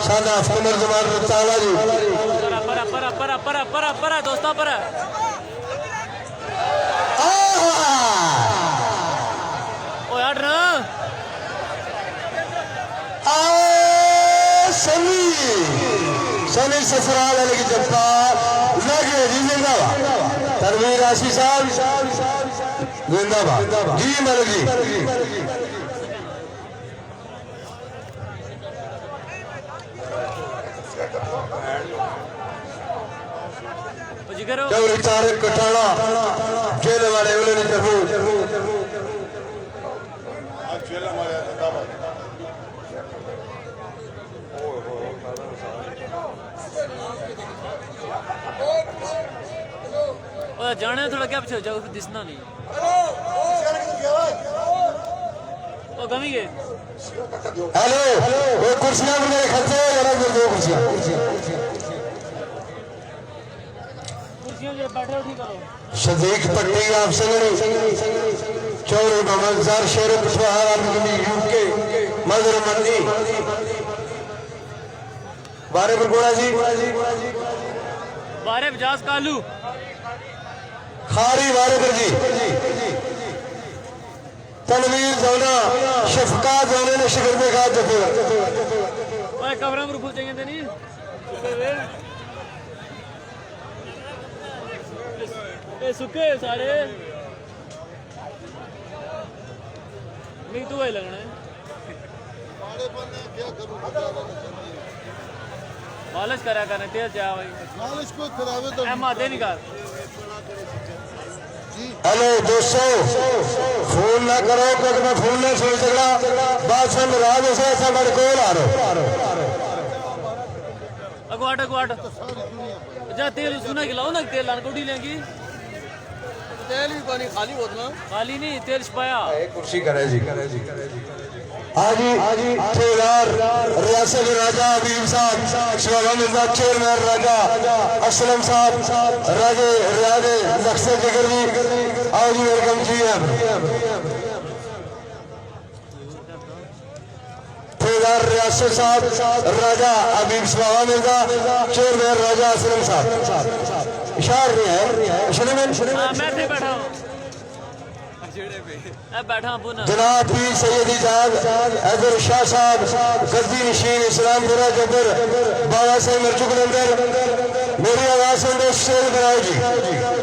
सादा कमर जमान ताला जी पर दोस्तों पर ओ यार ना सनी ससुराल वाले की जप्पा लगे जी जिंदाबाद तनवीर आशी साहब जिंदाबाद जी मलिक जी चौरी तारक कटाना जेल वाले उन्होंने जरूर जाने थोड़ा क्या पीछे जाओ दिसना नहीं ओ गमी गए हेलो वो कुर्सियां भी मेरे खर्चे जरा दो कुर्सियां बैठे ठीक करो सदीक पट्टी आप संगनी चौरे ममलजार शेर पिछवाहार आलमी यूके मदर मंदी बारे पर गोड़ा जी बारे बजाज कालू खारी बारे पर जी तनवीर जोना शफका जोने ने शिकर में कहा जब ओए कमरा में रुक जाएंगे नहीं ए सुके सारे नहीं तो वही लगना है मालिश करा करने तेल जा भाई मालिश को करावे तो माते नहीं कर हेलो दोस्तों फोन ना करो क्योंकि मैं फोन नहीं सुन सकता बात से नाराज हो सकता मेरे को आ रहा अगवाट जा तेल सुना खिलाओ ना तेल लान कोड़ी लेंगी तेल भी पानी खाली बोतल खाली नहीं तेल छपाया कुर्सी करे जी हाजी ठेकेदार रियासत राजा हबीब साहब शिवाला मिर्जा चेयरमैन राजा असलम साहब राजे रियाजे नक्शे जिगर जी आओ जी वेलकम जी ठेकेदार रियासत साहब राजा हबीब शिवाला मिर्जा चेयरमैन राजा असलम साहब इशार नहीं है मैं बैठा हूँ ए बैठा अबू ना जनाब पीर सैयद इजाज हैदर शाह साहब गद्दी नशीन इस्लामपुरा जबर बाबा साहब मरजू कलंदर मेरी आवाज सुन दो शेर बनाओ जी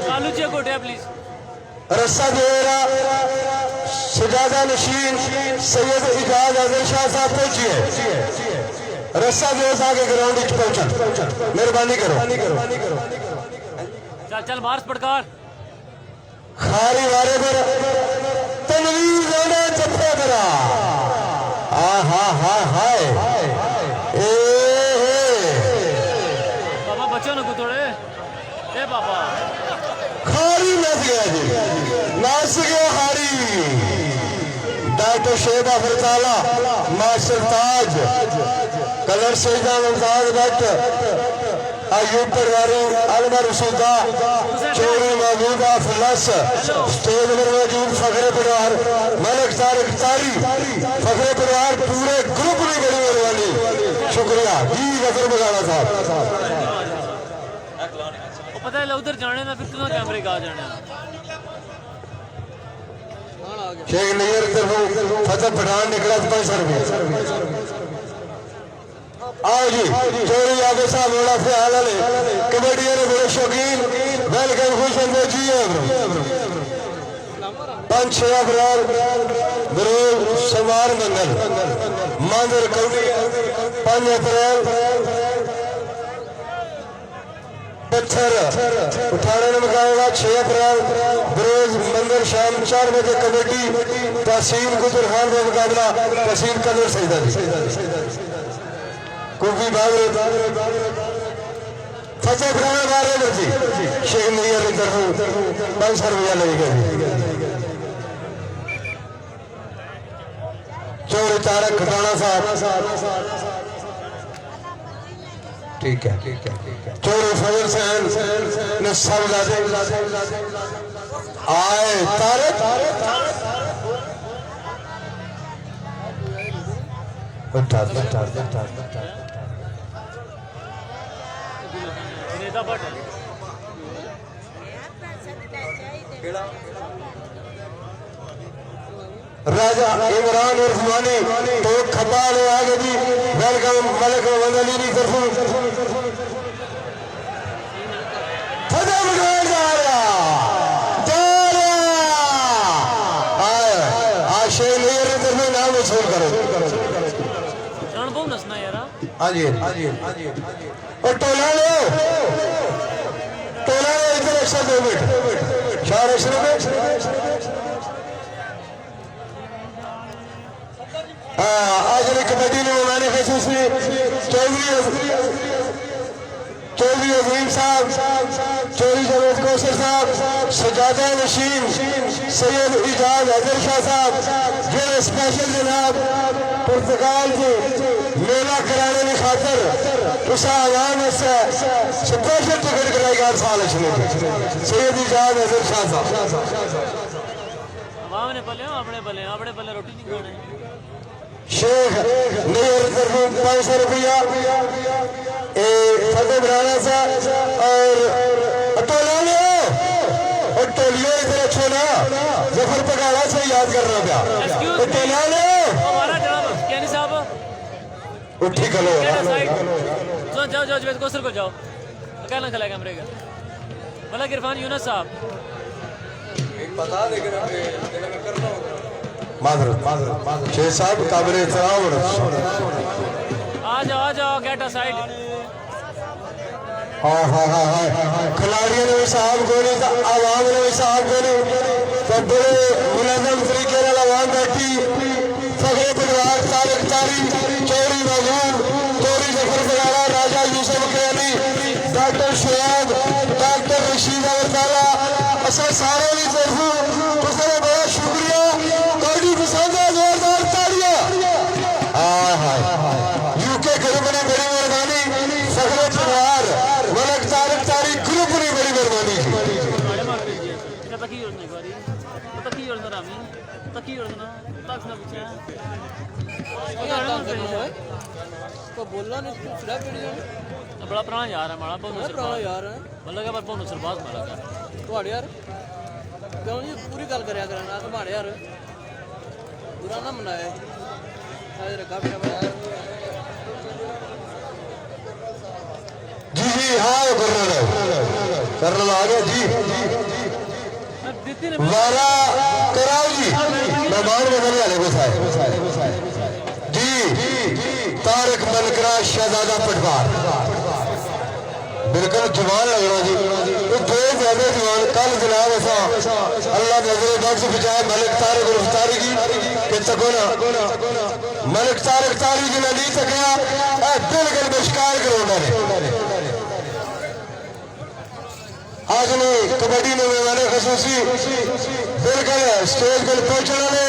चालू चे कोटिया प्लीज रस्सा जोरा सजादा नशीन सैयद इजाज हैदर शाह साहब पहुंचिए रस्सा जोर आगे ग्राउंड पहुंचा मेहरबानी करो चल चल मार्च पड़कार खारी वारे पर तनवीर जाना जफे करा हा हाय ए बाबा बच्चों ने थोड़े ए बाबा खारी नस गया जी नस गया खारी डॉक्टर शेबा फरताला मास्टर ताज कलर सैदा मुमताज भट्ट अयूब पटवारी अलमर रसूदा चोरी महबूबा फलस स्टेज पर मौजूद फखरे परिवार मलिक तारिक तारी फखरे परिवार पूरे ग्रुप की बड़ी मेहरबानी शुक्रिया जी गफर बगाड़ा साहब वो पता है उधर जाने ना फिर कितना कैमरे का आ जाने शेख नैयर तरफ फतेह पठान निकला 500 रुपये आओ जी चोरी आगे साहब बड़ा ख्याल है कबड्डी ने बड़े शौकीन वेलकम खुश जी 5-6 अप्रैल बरोज समार मंगल मांदर कौड़ी 5 अप्रैल पत्थर उठाने में मुकाबला 6 अप्रैल बरोज मंदिर शाम 4 बजे कबड्डी तहसील गुजर खान का मुकाबला तहसील कदर सैदा कुफी बागरे फतेह पुराना बारे जी शेख नैयर की तरफ 500 रुपया लगेगा चोर तारक खटाना साहब ठीक है चोर फजल सैन ने सब आए तारक नेता भट्ट राजा इमरान और फुमानी तो खपाल आगे जी वेलकम मलिक वंदली की तरफ फतेह पठान जा रहा आशे नैयर की तरफ नाम वसूल करो जान बहु नसना यार हाँ जी और टोला लो इधर 102 मिनट 4 आज कबड्डी में मैंने खसूसी चौधरी अजीम साहब चौधरी जवेद कौसर साहब सजादा नशीन सैयद इजाज हैदर शाह साहब जो स्पेशल जनाब पुर्तगाल जी मेला कराने की खातर उस आवाम से स्पेशल टिकट कराई हर साल सैयद इजाज हैदर शाह साहब आवाम ने अपने पल्ले रोटी नहीं खाने शेख नैयर तरफ 500 रुपया फतेह पुराना साहब और टोलियो इधर अच्छो ना जफर पगाड़ा से याद करना पाया टोला लो हमारा जनाब कैनी साहब उठी करो जाओ जवेद कौसर को जाओ अकेला खिलाएगा कैमरे का मलिक इरफान यूनुस साहब बता देगा माजरत शेख साहब काबिल एहतराम आ जाओ गेट असाइड खिलाड़ियों ने भी साहब को नहीं आवाम ने भी साहब को नहीं तो बड़े मुनज़्ज़म तरीके से आवाम बैठी फखरे परिवार तारिक तारी चौरी महबूब चौरी जफर बगाड़ा राजा यूसुफ कैनी डॉक्टर शुआब डॉक्टर रशीद अवताला असा सारे की तरफ उसने बड़ा शुक्रिया कौड़ी पसंद है जोरदार तालियां यूके ग्रुप ने बड़ी मेहरबानी फखरे परिवार मलिक तारिक तारी ग्रुप ने बड़ी मेहरबानी को बोलना नहीं कुछ रहा वीडियो बड़ा पुराना यार है माड़ा बहुत पुराना यार है मतलब पर बहुत सरबाज मारा ਤੁਹਾਡੇ ਯਾਰ क्यों जी पूरी गल करया करना तुम्हारे यार बुरा ना मनाए आज रखा मेरा भाई जी जी हाँ कर्नल आ गया जी वारा कराओ जी मेहमान बदलने वाले को साहब जी तारक मनकरा शहजादा पटवार बिल्कुल जवान लगना जी वो दो ज्यादा जवान कल जनाब ऐसा अल्लाह नजर बख्श बचाए मलिक तारक गिरफ्तारी की कि तको ना मलिक तारक तारी जी ने नहीं सकिया बिल्कुल बहिष्कार करोना ने आज ने कबड्डी में मेहमान खसूसी बिल्कुल स्टेज पर पहुंचने ने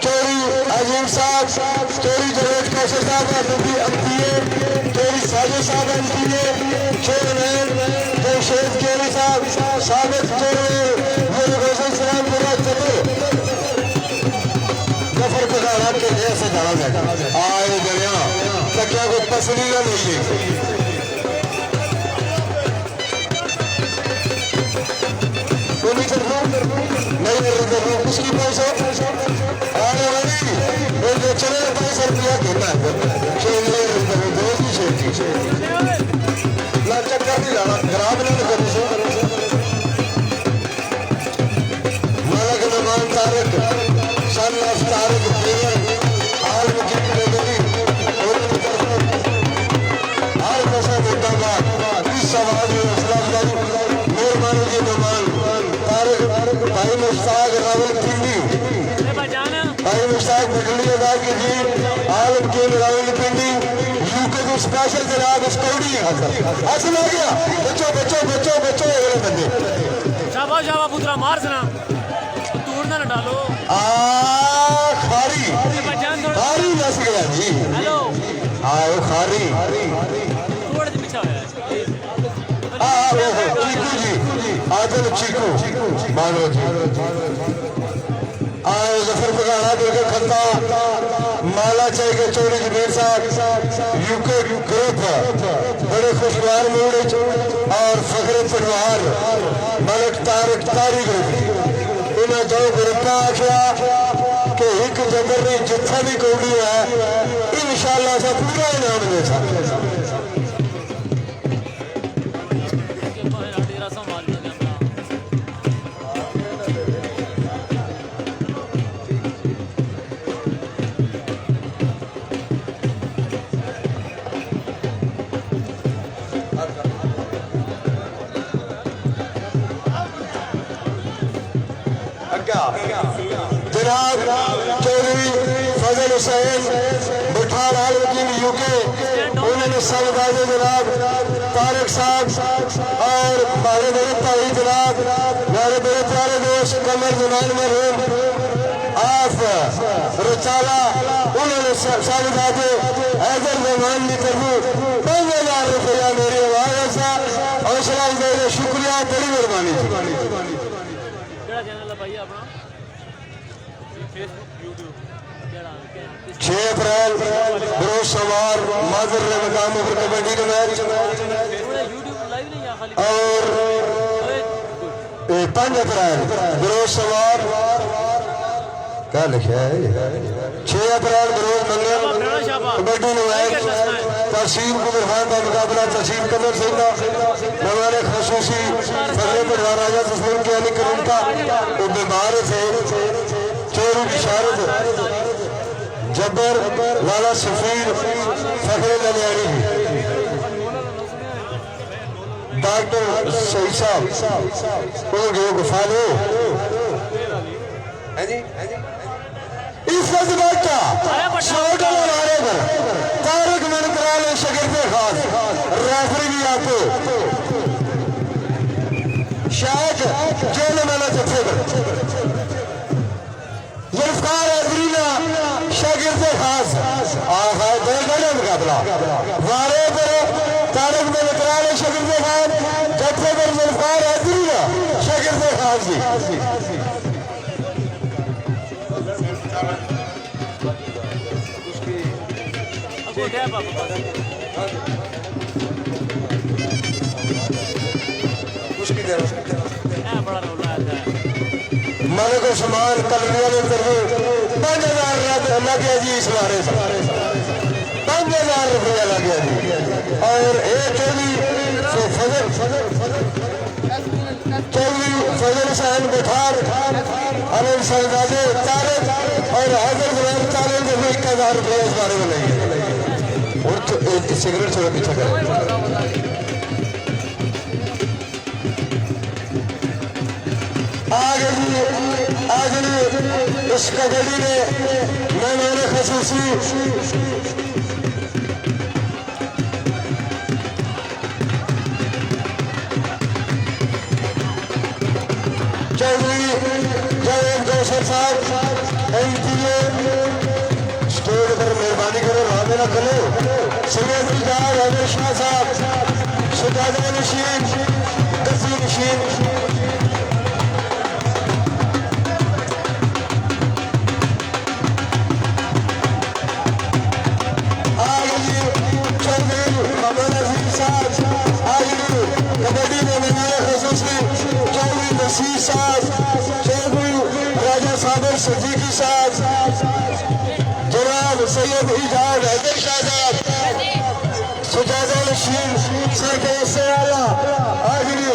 चोरी अजीम साहब चोरी जवेद कौशल साहब नबी अब्दिये चोरी साजिद साहब एमपीए चेयरमैन जमशेद केरी साहब साबित चोरी मुर्गोसन सलाम पूरा चतुर गफर पगाड़ा के ऐसे जाना जाएगा आए दरिया तकिया को पसंदीदा नहीं नहीं उसकी पैसा आने वाली चले ₹5 देना है चक्कर नहीं लाना खराब नहीं करो मालक नमान तारक सन ऑफ तारक आलम की हर पैसा मुद्दाबाद इस सवाल में मेहरबानी जी नमान भाई मुश्ताक रावलपिंडी भाई मुश्ताक बिजली अदा की जी आलम के रावलपिंडी यूके को स्पेशल जनाब स्टोरी हासिल हो गया बच्चों बच्चों बच्चों बच्चों अगले बंदे शाबाश शाबाश पुत्रा मार सना तोड़ना ना डालो खारी खारी नस गया जी हेलो आओ खारी थोड़ा सा पीछे होया चीकू जी आदिल चीकू मानो जी आए जफर पगाना देखे खत्ता माला चाहिए चोरी जमीर साहब यूके ग्रुप बड़े खुशगवार मूड और फखरे पटवार मलिक तारक तारी ग्रुप इन्हें दो ग्रुप आख्या कि एक जबर ने जिथा भी कौड़ी है इंशाअल्लाह सा पूरा इनाम दे सकते जनाब चौधरी फजल हुसैन बुठार आल वकील यूके उन्होंने सलवाजे जनाब तारक साहब और हमारे मेरे भाई जनाब मेरे बड़े प्यारे दोस्त कमर जुमान मरहूम आप रचाला उन्होंने सलवाजे हैदर रहमान की तरफ ₹5000 मेरी आवाज ऐसा हौसला अफजाई शुक्रिया बड़ी मेहरबानी केड़ा चैनल है भाई अपना फेसबुक यूट्यूब 6 अप्रैल बरोज सवार माजर ने मकाम पर कबड्डी का मैच यूट्यूब लाइव नहीं या खाली और 5 अप्रैल बरोज सवार क्या लिखा है 6 अप्रैल बरोज मंगल कबड्डी का मैच तहसील कुबर खान का मुकाबला तहसील कमर सिंह का मेहमान खसूसी फखरे पटवार राजा तस्लीम के अली करीम का वो बीमार थे चोरी की शहारत जब्बर लाला सफीर फखरे ललियानी डॉक्टर सही साहब उनके गुफानो इस जज्बाता शोटा मारे पर तारक मनकरा ने शगिर्द खास रेफरी भी आपको शायद जेल में न जथे जुल्फकार अजरीना शागिर्द खास आखा दो बड़े मुकाबला वारे पर तारक मनकरा ने शगिर्द खास जथे पर जुल्फकार अजरीना शागिर्द खास जी उसकी देर बड़ा रोला है मलिक उस्मान कलमिया ने तरफ 5000 लग गया जी इस बारे 5000 रुपया लग गया जी। और एक चौधरी फजल हुसैन बुखार अनिल सरदादे तारिक और हैदर गुलाम तारिक ने 1000 रुपया इस बारे में नहीं और तो एक सिगरेट छोड़ा पीछा करें। आगे इस कबड्डी में मैंने खसूसी चौधरी जावेद कौशल साहब NTA स्टेज पर मेहरबानी करो रामे ना करो। सैयद इजाज अहमद शाह साहब सजादा नशीन गसी नशीन कबड्डी में मेहमान खसूसी चौधरी नसीर साहब चौधरी राजा साबर सदीकी साहब जनाब सैयद इजाज हैदर शाह साहब सजादा नशीन सरकार से आला आखिरी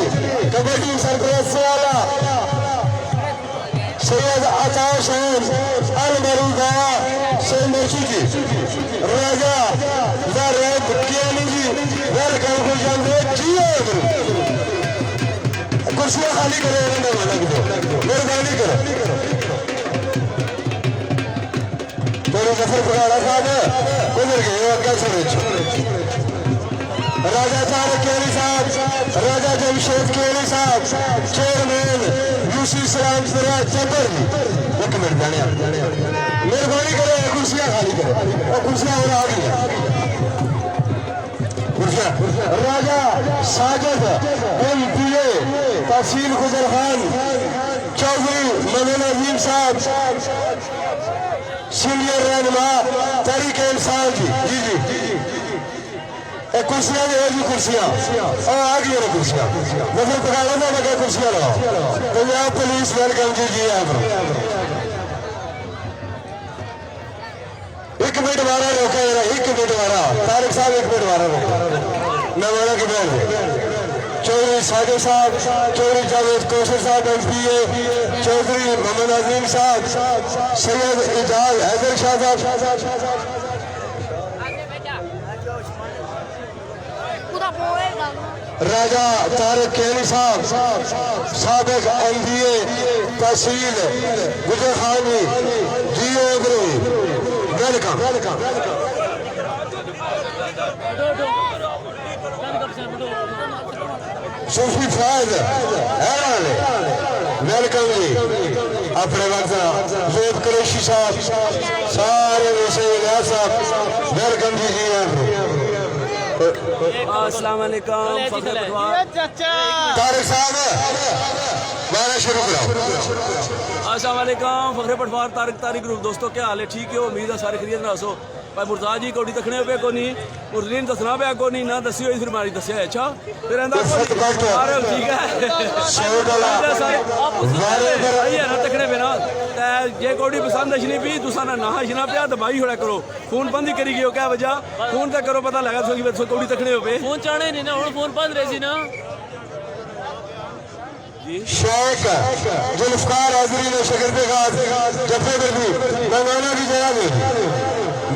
कबड्डी सरकार से आला सैयद अता हुसैन अल मरूदा से मर्ची राजा रेड कियानी जी वेलकम को जानते कुर्सियां खाली करो मेहरबानी करो। मेरे जफर पुराना साहब गुजर गए अग्गा छोड़े राजा तारक केरी साहब राजा जमशेद केरी साहब चेयरमैन यूसी सलाम चंबर जी एक मिनट जाने मेहरबानी करो कुर्सियां खाली करो और कुर्सियां और आ गई राजा साजिद MPA तहसील गुजर खान चौधरी मदन अजीम साहब सीनियर रहनुमा तहरीक इंसान जी जी जी कुर्सियां जी कुर्सियां और आ गई कुर्सियां मतलब पकाना ना लगा कुर्सियां लगाओ पंजाब पुलिस वेलकम जी जी एक मिनट वारा रोका जरा एक मिनट वारा तारिक साहब एक मिनट वारा रोका मैं वाला की बैठ चौधरी साजिद साहब चौधरी जावेद कौशल साहब MPA चौधरी मोहम्मद अजीम साहब सैयद इजाज हैदर शाह साहब राजा तारिक केरी साहब साबिक MPA तहसील गुजर खान जी वेलकम सूफी फायद वेलकम जी अपने वक्त जोत कुरैशी साहब सारे वैसे साहब वेलकम जी जी अस्सलाम वालेकुम तारिक साहब वाला शुरू कराओ। अस्सलाम वालेकुम फखरे पटवार तारिक ग्रुप दोस्तों क्या हाल है ठीक है उम्मीद है सारे खरीद ना सो भाई मुर्ताज जी कोडी तखने पे को नहीं मुरलीन दसना पे को नहीं ना दसी हुई फिर मारी दसिया अच्छा फिर आंदा अरे ठीक है ये ना तखने पे ना जे कोडी पसंद अशनी भी तुसा ना हशना पे दबाई होड़ा करो फोन बंद ही करी गयो क्या वजह फोन तक करो पता लगा सो कि कोडी तखने पे फोन चाणे नहीं ना हुन फोन बंद रही ना शेख जुल्फकार हाजरीन शकर जफे बर्दी मेहमानों की जगह में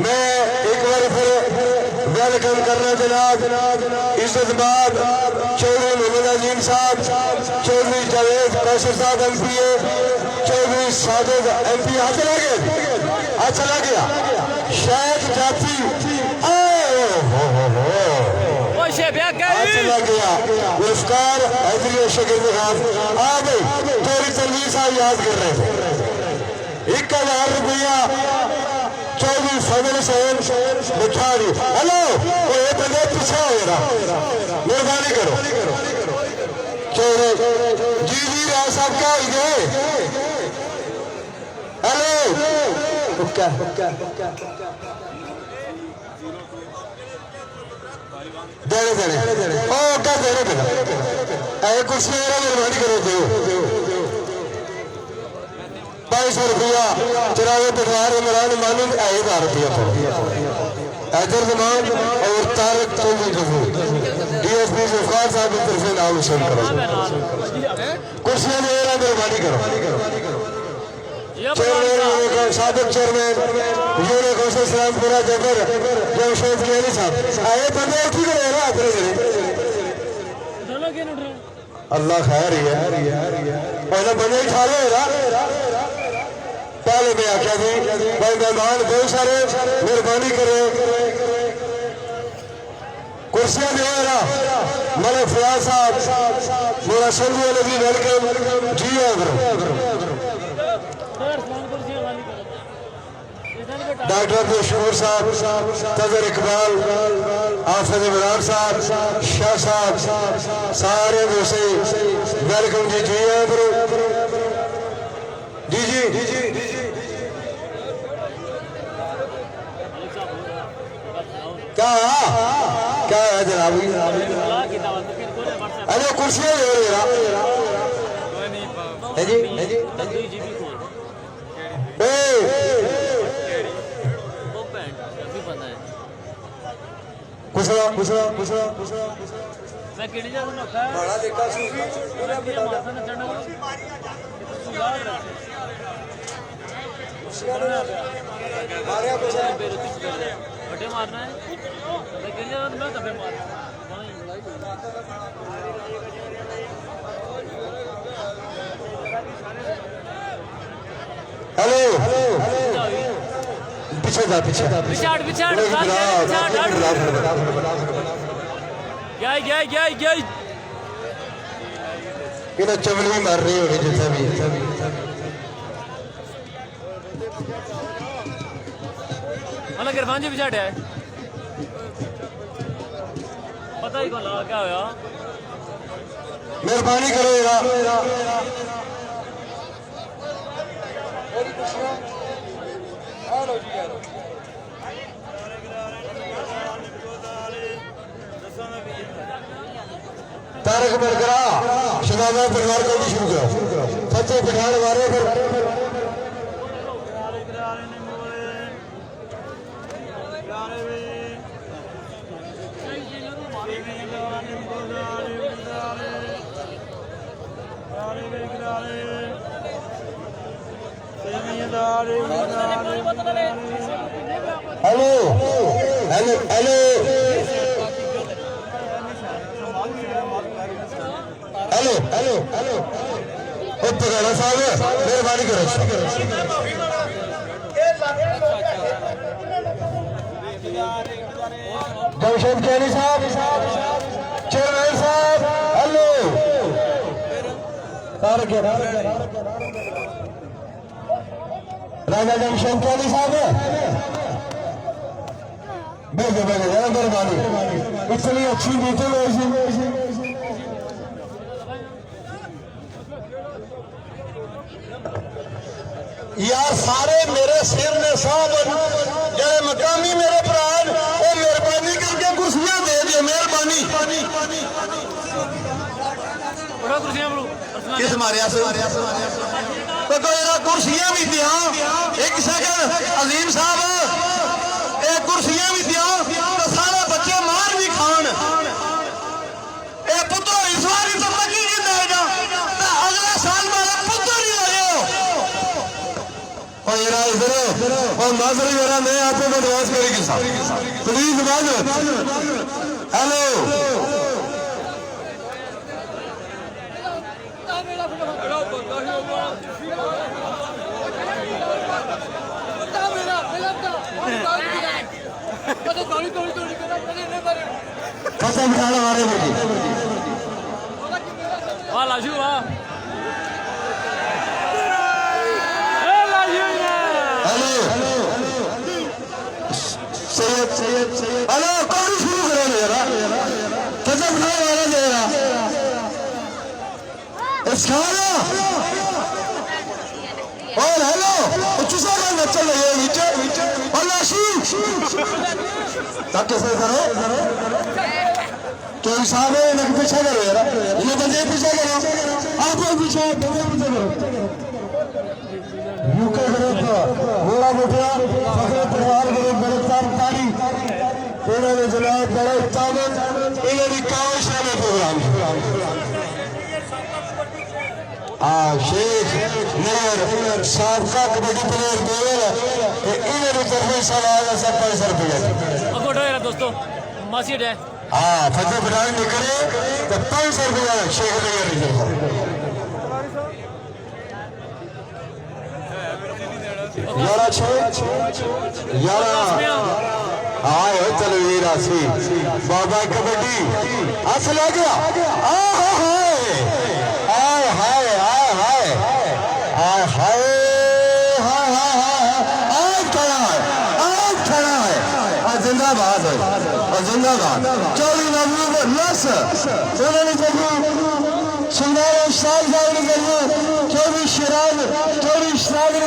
मैं एक बार फिर वेलकम करना जनाब इज्जतमाब चौधरी मोहम्मद अजीम साहब चौधरी जावेद कौशल साहब MPA चौधरी साजिद MP हाथ चला गया शेख जाफी चला गया गुलफ्कार हैदरी शकर चौधरी तनवीर साहब याद कर रहे थे 1000 रुपया चौधरी फजल हुसैन बुखारी हेलो ये बंदे पीछे हो रहा मेहरबानी करो चौधरी जी जी राय साहब क्या हो गए हेलो देने ओ क्या देने देना कुर्सी मेहरबानी करो दो 250 रुपया चरावे पटवार इमरान मानी 1000 रुपया हैदर जमान और तारक चौधरी गफूर डीएसपी जुल्फकार साहब की तरफ से नाम रोशन करो कुर्सियां दे रहा मेहरबानी करो चेयरमैन साबिक चेयरमैन यूनियन कौंसिल सलामपुरा जबर जमशेद केली साहब आए बंदे उठी गए ना अपने अल्लाह खैर ही है पहले बंदे ही ठा रहे पहले मैं आख्या जी भाई मेहमान बहुत सारे मेहरबानी करे कुर्सियां दे रहा मलिक फयाज साहब मेरा संधू वाले भी वेलकम जी डॉक्टर मशहूर साहब तजर इकबाल आफिज इमरान साहब शाह साहब सारे दोस्त वेलकम जी जी जी जी जी क्या है जनाब अरे कुर्सियां ले है जी मैं किड़ी जा रहा बड़ा देखा बटे मारना है मैं किड़ी जा मैं तबे मार हेलो पीछे जा पीछे गया इन्हें चवली मार रही होगी जैसा भी मतलब गिरफान जी पिछाड़ है पता ही कौन क्या होया मेहरबानी करो तारक बरकरा शबाबा परिवार को भी शुरू करो सच्चे पठान मारे फिर hello hello hello hello hello hello Pagara साहब मेहरबानी करो जमशेद कैनी साहब चेयरमैन साहब हेलो राजा जमशेद कैनी साहब बेगे मेहरबानी इतनी अच्छी मीटिंग हुई यार सारे मेरे सिर ने साहब जड़े मकामी मेरे भरा वो मेहरबानी करके कुर्सियां दे दिए मेहरबानी किस मारिया तो कुर्सियां भी दिया एक सेकंड अजीम साहब एक कुर्सियां भी दिया तो सारे बच्चे मार भी खान पुत्र इस बार तो लगी नहीं देगा अगले साल मेरा पुत्र ही और इधर और नाजर जरा मैं आपको बदमाश करेगी प्लीज हेलो कसम खाना मारे मुझे वाह लाजू वाह हेलो कौन शुरू करो जरा कसम खाने वाला जरा और हेलो चूसा का नचल रही है नीचे तक कैसे करो तो हिसाब है इन्हें पीछे करो यार इन्हें बंदे पीछे करो आप पीछे करो यूके ग्रुप मोड़ा मुठिया फखरे परिवार ग्रुप बड़तार तारी इन्होंने जनाब बड़ा उत्तावन इन्होंने काश वाले प्रोग्राम शेख नर साबका कबड्डी प्लेयर देवर इन्होंने तरफ सवाल है 500 रुपये अकोट हो दोस्तों मासी है फतेह पठान निकले तो 500 रुपया शेख नगर रिजर्व 11 आए हो चलो ये राशि बाबा कबड्डी असल आ गया आय हाय आय हाय आय हाय जिंदाबाद है जिंदाबाद चौधरी महबूब लस उन्होंने जरूर सिंगार शाह साहब ने जरूर चौधरी शराब ने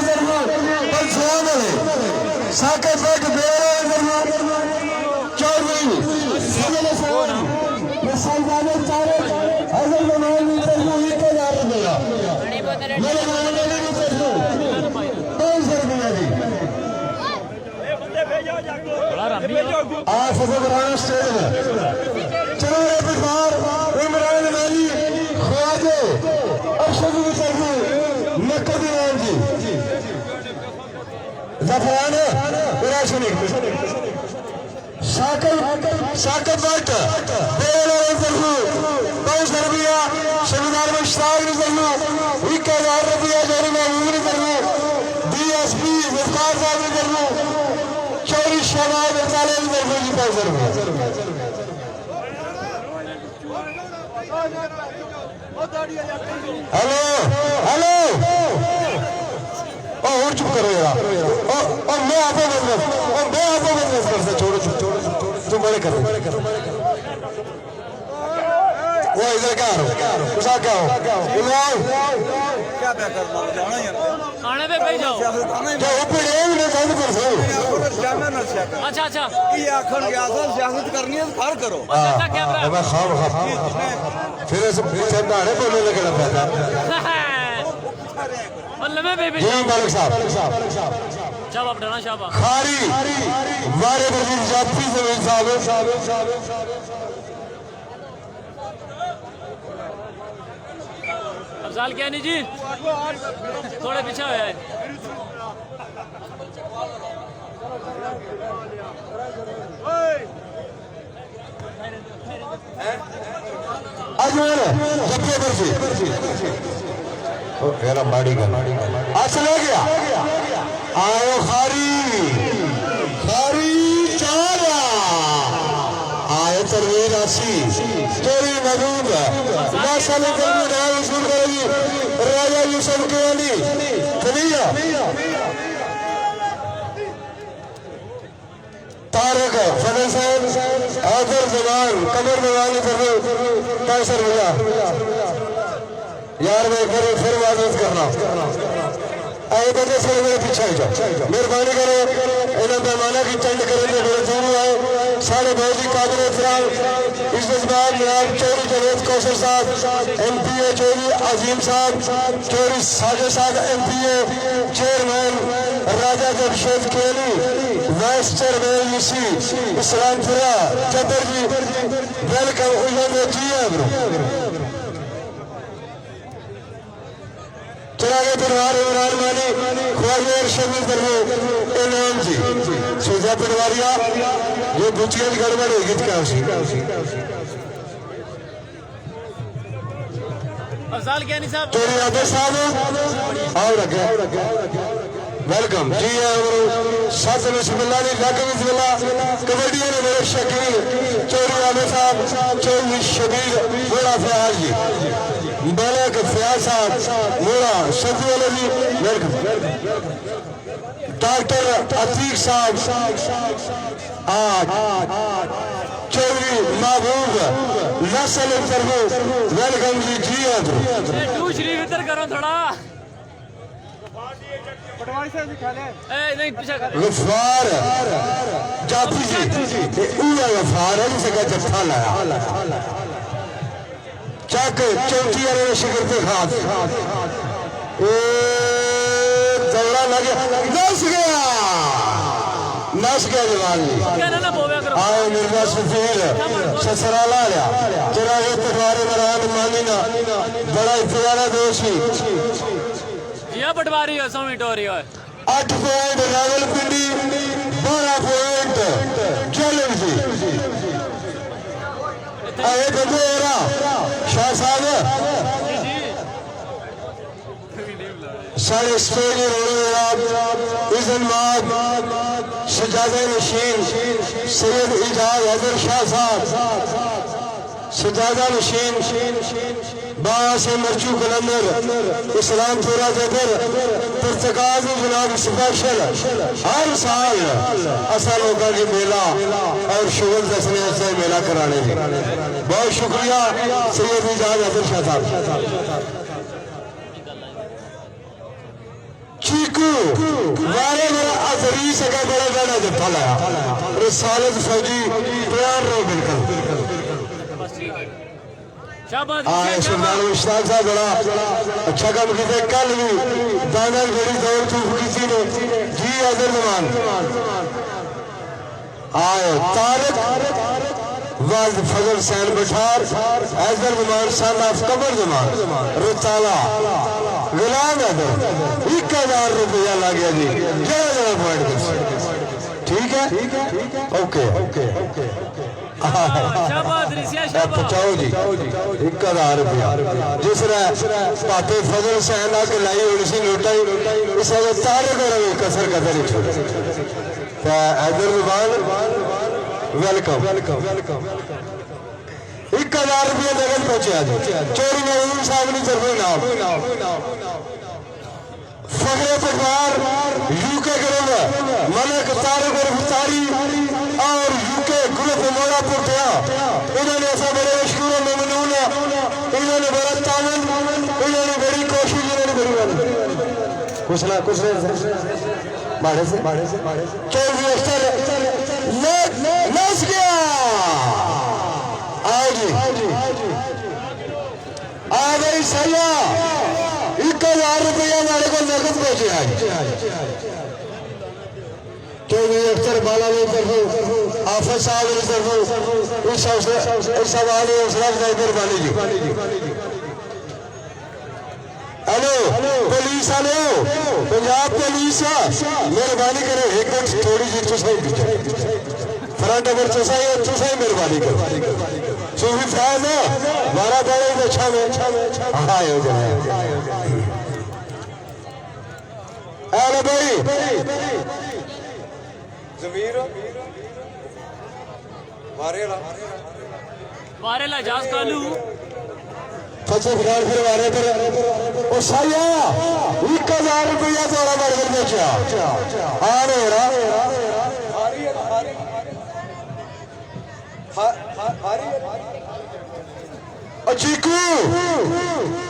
जरूर पंचवान है साकेत बेग बेरा ने जरूर चौधरी सजल साहब साहिबान चारे हजर बनाए ने जरूर 1000 रुपया मेरे मामले में जरूर 500 रुपया दी आज फतेहपुराना स्टेज में चलो बिहार इमरान वाली ख्वाजे अरशद नकदीरान जी जफरान इराशनी साकत भट्ट 500 रुपया शनिवार में शाह ने जरूर 1000 रुपया जोरी महबूब ने जरूर DSP मुख्तार साहब ने जरूर चौरी शहबाज चालीस रुपये की 500 रुपये हेलो हेलो और चुप करो यार मैं आपको बिजनेस कर से छोड़ो तुम बड़े करो वो इधर क्या हो कुछ क्या हो क्या करना जाना यार आने पे भाई जाओ जो ऊपर ने काम कर सो अच्छा ये आखिर क्या सियासत करनी है हर करो अच्छा क्या मैं खाम फिर ऐसे चंदाड़े बोलने लगे पैसा मतलब मैं बेबी जी मालिक साहब शाबाश डना शाबाश खारी वारे वजीर जाफी जमीन साहब अफजाल क्या नहीं जी थोड़े पीछे हुआ है अजमेर जब्बे बरसी ओ मेरा बाड़ी का असल हो गया आओ खारी चारा आए तरवीर आसी चोरी महबूब माशाल्लाह कलमी नाम वसूल करेगी राजा यूसुफ केवानी कलिया तारक फतेह साहब आदर जवान कमर नवानी पर 500 रुपया यार मैं फिर वादत करना आए बजे से मेरे पीछे जाओ मेहरबानी करो इन्हें मेहमाना की चंड करेंगे बड़े दूर आए साढ़े बहुत ही काबिल एहतराम इस जज्बात जनाब चौधरी जवेद कौशल साहब MPA चौधरी अजीम साहब चौधरी साजे साहब MPA चेयरमैन राजा जमशेद केली वाइस चेयरमैन UC इस्लामपुरा जबर जी वेलकम जी चरागे परिवार इमरान मानी ख्वाजा शमीर दरबार इनाम जी सोजा पटवारिया ये बुचिया की गड़बड़ होगी क्या उसी अफजाल क्या नहीं साहब चोरी आदर साहब और आगे वेलकम जी साथ में बिस्मिल्लाह ने लाके बिस्मिल्लाह कबड्डी ने मेरे शकील चोरी आदर साहब चौधरी शबीर बड़ा फयाज जी बालक फयाज साहब मोड़ा शफी वाले जी वेलकम डॉक्टर अतीक साहब चौधरी महबूब नसल वेलकम जी टू शरीफ इधर करो थोड़ा नहीं पीछे गफार जाफी जी गफार है जिसे जत्था लाया चक चौथी वाले शिखर पे खास चौड़ा लगे नस गया जवान जी कहना ना बोव्या करो आओ मिर्जा सुफीर ससुराला लिया तेरा ये पटवारी मरान मानी ना बड़ा ही प्यारा दोस्त ही जिया पटवारी है सोमी टोरी है 8 पॉइंट रावलपिंडी 12 पॉइंट जलन जी आए बंदे शाह साहब साढ़े स्टेज इज़्ज़तमाब सजादा नशीन सैयद इजाज हैदर शाह साहब सजादा नशीन बास मर्चू कलंदर इस्लामपुरा जबर पुर्तगाल जनाब स्पेशल हर साल असा लोगों की मेला और शुगल दसने से मेला कराने की बहुत शुक्रिया सैयद इजाज हैदर शाह साहब चीकू वारे मेरा अजरी सका बड़ा गाना जत्था लाया रिसालत फौजी तैयार रहो बिल्कुल सरदार मुश्ताक साहब बड़ा अच्छा काम किया कल भी दाना बड़ी दौड़ धूप किसी ने जी अदर जमान आए तारक वाज फजल सैन बठार ऐदर जमान सन ऑफ कमर जमान रुताला गुलाम हैदर 1000 रुपया लग गया जी जरा पॉइंट ठीक है ओके पहुंचाओ जी 1000 रुपया जिस पापे फजल सैन आग लाई हुई सी नोटा इस तारे को कसर कदर हैदर जुबान वेलकम 1000 रुपया नगद पहुंचे चोरी महबूब साहब ने तरफ इनाम फखरे पटवार यूके ग्रुप मलिक तारिक और मुख्तारी और यूके ग्रुप मोड़ापुर था इन्होंने ऐसा बड़े मशहूर ममनून इन्होंने बड़ा तावन इन्होंने बड़ी कोशिश इन्होंने बड़ी कुछ ना बाढ़े से चौधरी अख्तर नस गया आओ जी आ गई सैया 1000 रुपया हमारे को नकद पहुंचे आज चौधरी अख्तर बाला की तरफ आफत साहब की तरफ इस सवाल मेहरबानी जी हेलो पुलिस वाले पंजाब पुलिस मेहरबानी करो एक मिनट थोड़ी जी तुम फ्रंट अगर तुम मेहरबानी करो सूफी फैज मारा बड़े अच्छा में हाँ हो जाए हेलो भाई जमीर मारे ला जास कालू फसे फिर वारे पर ओ साया 1000 रुपया थोड़ा बर्गर बेचा हाँ मेरा चीकू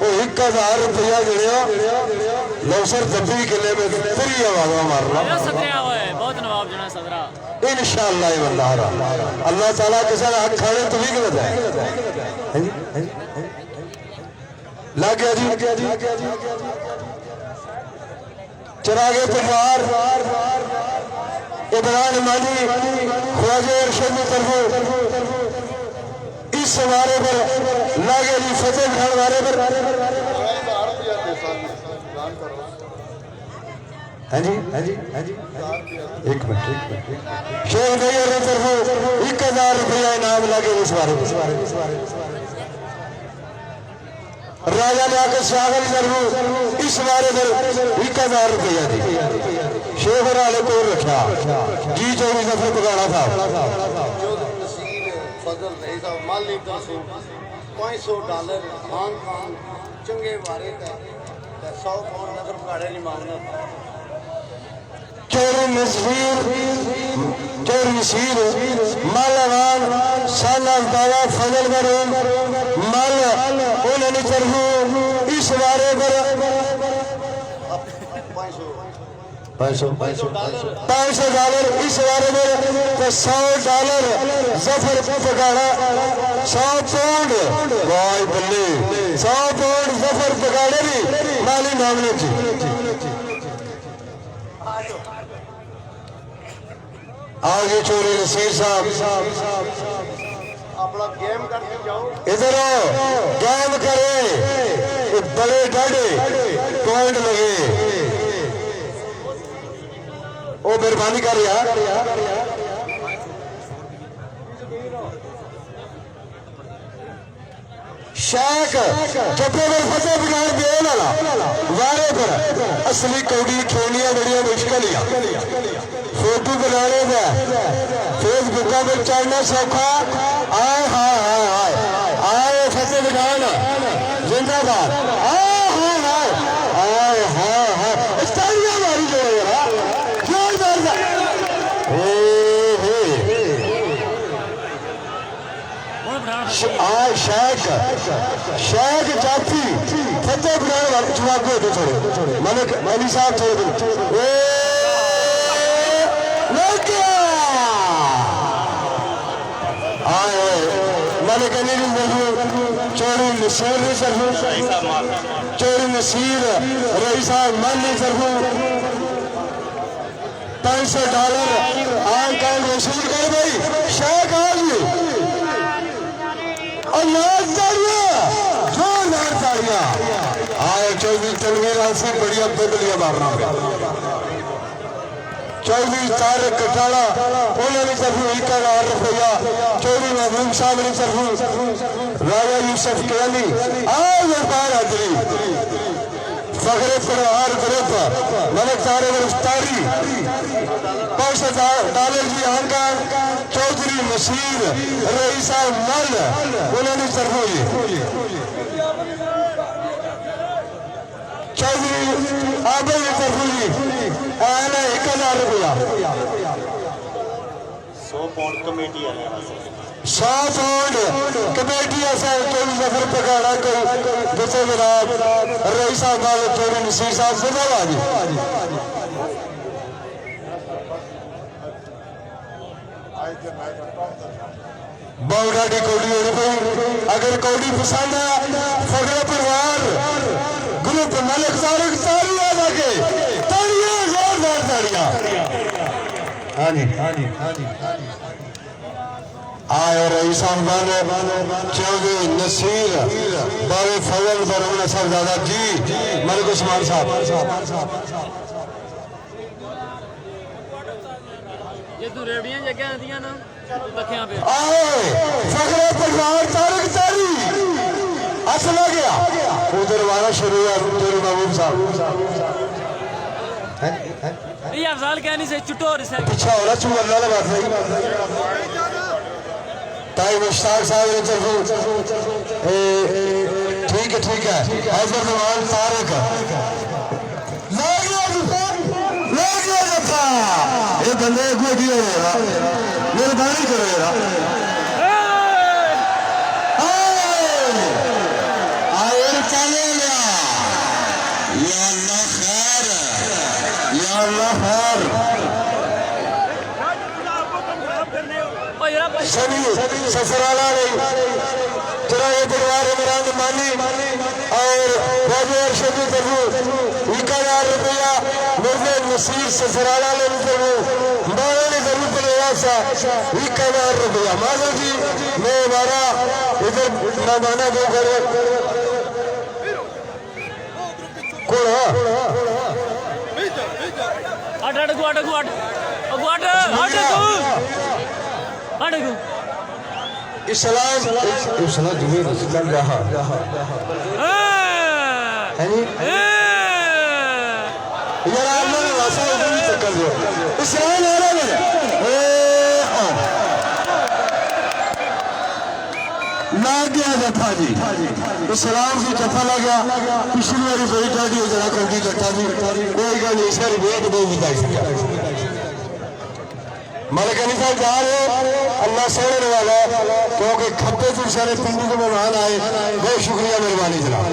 1000 रुपया जड़िया लौसर दब्बी किले में पूरी आवाज मारना बहुत नवाब जना सदरा इंशाअल्लाह अल्लाह ताला किसी का हक खाने तो भी गलत है लग गया जी चिरागे परिवार इमरान मानी ख्वाजा अरशद की तरफ इस सवारे पर लागे जी फतेह खान वारे पर हाँ जी एक मिनट शेख नैयर की तरफ 1000 रुपया इनाम लागे इस बारे राजा लियाकत सागर की तरफ इस बारे पर 1000 रुपया दी शेख वाले को रखा जी 24 दफे पकाना था $500 खान चंगे बारे का 100 पाउंड नगर पकाड़े नहीं मांगना चोरी नसीर मालावान साला बाबा फजल मरूम मल उन्होंने तरफ इस बारे पर $500 इस बारे में $100 जफर पकाड़ा 100 पाउंड वाह बल्ले 100 पाउंड जफर पकाड़े भी माली मामले थी आगे चोरी नसीर साहब अपना गेम करके जाओ। इधर गेम करे बड़े डाढ़े पॉइंट लगे ओ मेहरबानी कर यार। शेख जब्बे में फतेह बिगाड़ बेल वाला वारे पर असली कौड़ी खेलियां बड़िया मुश्किल फोटो बनाने का फेसबुक पर चढ़ना सौखा। आए हाय हाय हाय आए फतेह बिगाड़ जिंदाबाद। आए हाय हाय आए हाय हाय तालियां मारी जो यार जोरदार शेख जाफी फतेह बिगाड़ वाले जवाब दे थोड़े मलिक मौली साहब थोड़े चोरी नसीर सरफू चोरी नसीर रईसा मन सरफू $500 आम काम वसूल कर भाई शेख आज जोरदार तालियां आए। चौधरी तनवीर आसिफ बढ़िया बदलियां मारना चौधरी तारक कटाला उन्होंने तरफों ₹1,000 चौधरी महबूब साहब ने तरफों राजा यूसुफ केली आओ व्यापार हाजरी फखरे परिवार ग्रुप मलिक तारे गिरफ्तारी $500 की आंकान चौधरी नसीर रईसा मल उन्होंने तरफों चौधरी आबे की तरफों आना ₹1,000 100 पाउंड कमेटी है 100 पाउंड कमेटी चौधरी जफर पकाड़ा को जिसे जनाब रईसा मल चौधरी नसीर साहब जिंदाबाद। बहुत डाढ़ी कौड़ी होनी पई। अगर कौड़ी पसंद है फखरे परिवार ग्रुप मलिक तारिक तालियां लगे तालियां जोरदार तालियां। हाँ जी आए रईसा मल चौधरी नसीर बाबे फजल बरमना साहब दादा जी मलिक उस्मान साहब ये तू रेवड़ियां जगह आंदियां ना लखियां पे आए फखरे परिवार तारिक तारी असला गया उधर वाला शुरू है तेरे महबूब साहब ये अफजाल क्या नहीं से चुटोर से पीछा हो रहा चू अल्लाह का बात है ताई मुश्ताक साहब ने तरफों ठीक है हैदर नवान तारिक लाग गया जफा ये बंदे को दिया मेहरबानी करो यार आए चले गया या अल्लाह खैर या अल्लाह खैर ओ यार सभी ससुराला नहीं जरा ये परिवार इमरान मानी और बाबू अरशद तरफू ₹1,000 मुर्दे नसीर ससुराला ने तरफू बाबा ने जरूर पड़ेगा सा ₹1,000 माधव जी मैं हमारा इधर मेहमाना दो करे कौन इस्लाम जुमे चल रहा है नी यार आप लोग वासा उधर भी चक्कर दो इस्लाम आ रहा है लाग गया जफा जी इस्लाम की जफा लग गया पिछली बारी बड़ी डाढ़ी हो जरा कौड़ी कट्टा जी कोई गल नहीं सारी बहुत बहुत बताई सका मलिक अली साहब जा रहे अल्लाह सोने वाला क्योंकि खब्बे से सारे पिंडी के मेहमान आए बहुत शुक्रिया मेहरबानी जनाब।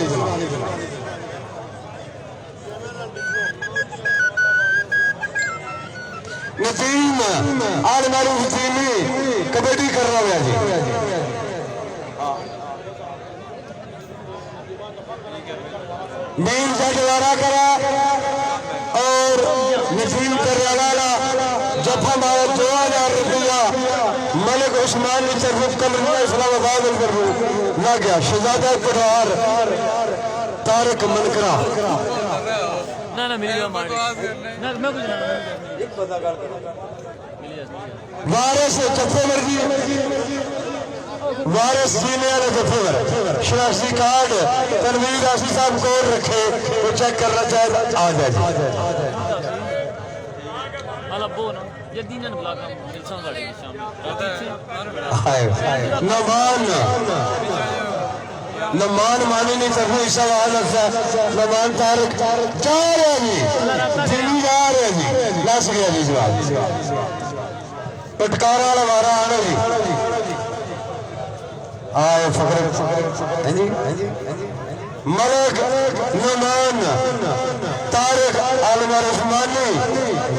नतीम आल मारूफ नतीमी कबड्डी कर रहा है जी मीर जटवारा करा और नजीम करवाला जफा मारा 2000 रुपया मलिक उस्मान की तरफ कमरिया इस्लामाबाद लग गया शहजादा कुरार तारक मनकरा ना ना मिल गया ना मैं कुछ वारिस जफे मर्जी वारिस जीने वाले जफेवर शनाख्ती कार्ड तनवीर आसी साहब को रखे वो चेक करना चाहे आ जाए अल्लाह ना जल्दी ना बुला कर मिलसा गाड़ी शाम नमान नमान मानी नहीं तरफ हिस्सा नमान तारक जा रहे जी दिल्ली जा रहे जी लस गया जी जवाब पटकारा वाला वारा आना जी आए फखर जी मलिक नमान तारिक आलम उस्मानी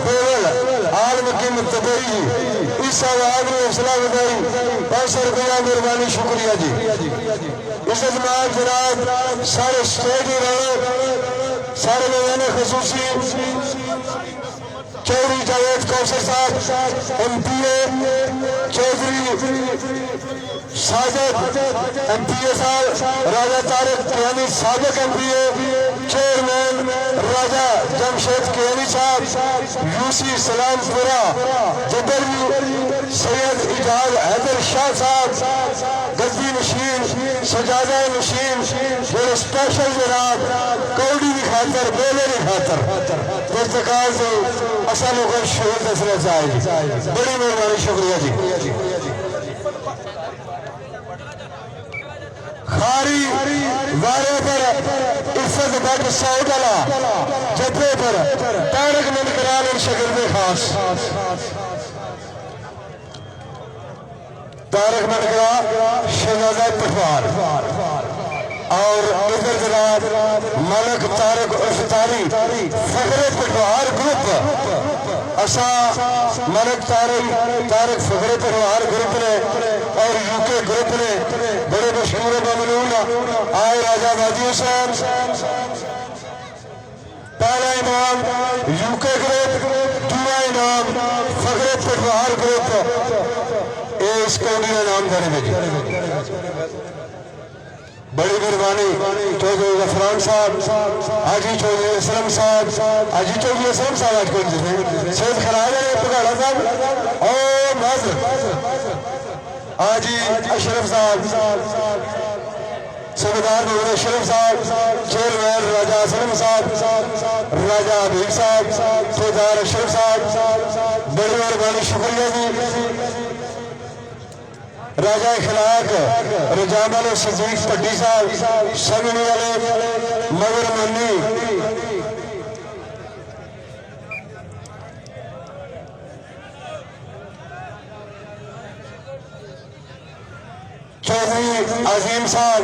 बेवल आलम की मुतबई इस आवाज में हौसला बताई 500 रुपया मेहरबानी शुक्रिया जी इस जमात जनाब सारे स्टेज रौनक सारे मेहमान खसूसी चौधरी जावेद कौसर साहब MP चौधरी साजिद MP साहब राजा तारिक कियानी साबिक MP चेयरमैन राजा जमशेद कियानी साहब UC सलामपुरा जबरी सैयद इजाज हैदर शाह साहब गद्दी नशीन सजादा नशीन मेरे स्पेशल जनाब कौड़ी की खातर बेले की खातर पुरतकाल से असा लोगों को शोर दसना चाहिए बड़ी मेहरबानी शुक्रिया जी खारी वारे पर इज्जत बट सौदला जब्बे पर तारक मनकराल शगिर्द खास तारक मनकरा शहजादा पटवार और इधर जनाब मलिक तारक उफ्तारी फखरे पटवार ग्रुप असा मलिक तारक फखरे पटवार ग्रुप ने और UK ग्रुप ने बड़े मशहूर ममनून आए राजा वादी हुसैन पहला इनाम UK ग्रुप दूसरा इनाम फखरे पटवार ग्रुप इस कौड़ी इनाम देने में बड़ी मेहरबानी चौधरी गफरान साहब हाजी चौधरी असलम साहब हाजी चौधरी असलम साहब आज कौन सैयद खराज पघाड़ा साहब और नाजर हाजी अशरफ साहब सूबेदार नूर अशरफ साहब चेयरमैन राजा असलम साहब राजा हबीब साहब सूबेदार अशरफ साहब बड़ी मेहरबानी शुक्रिया जी राजा इखलाक रजामल सदीक पट्टी साहब सगनी वाले मगर मनी चौधरी अजीम साहब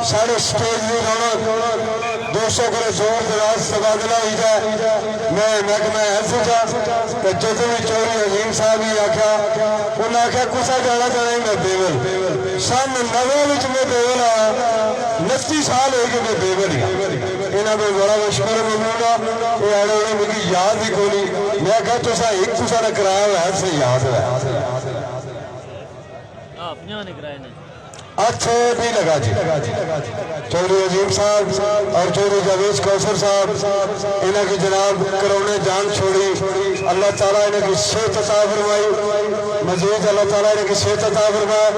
साढ़े स्टेज की रौनक 200 करे जोर दराज तबादला हुई जाए मैं महकमा हेल्थ जो भी चौधरी अजीम साहब ही आख्या उन्हें आख्या कुसा जाना चाहे मैं बेवल सन 90 में बेवल आया 29 साल हो गए मैं बेवल ही इन्होंने में बड़ा मशहूर ममनूना ये आने उन्हें मुझे याद ही कोनी मैं आख्या तुसा एक कुसा ने कराया हुआ है से याद है अच्छा भी लगा जी चौधरी अजीम साहब और चौधरी जावेद कौसर साहब इन्हों की जनाब करोने जान छोड़ी अल्लाह ताला इन्हें की सेहत अता फरमाई मजीद अल्लाह ताला इन्हें की सेहत अता फरमाए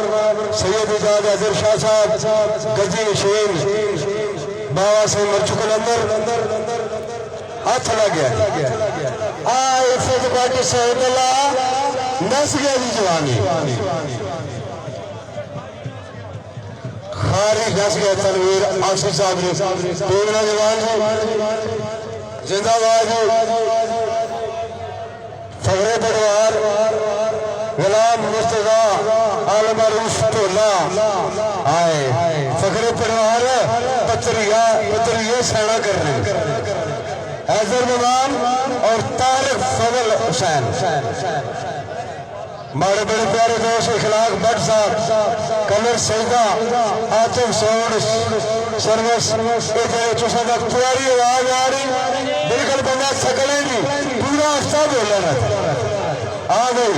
सैयद इजाज हैदर शाह साहब गद्दी नशीन बाबा से मर चुके अंदर हाथ लग गया इज्जत बाकी सैयदला नस गया जी जवानी खारी दस गया तनवीर आसिफ साहब ने बेगना जवान जी जिंदाबाद फखरे पटवार गुलाम मुस्तफा आलम अरूफ टोला आए फखरे पटवार पत्रिया सैना कर रहे हैदर नमान और तारिक फजल हुसैन मारे बड़े प्यारे दोस्त इखलाक भट्ट साहब कमर सईदा आतिफ सोड सर्विस प्यारी आवाज आ रही बिल्कुल बंदा सकलेंगी पूरा सब हो लेना आ गई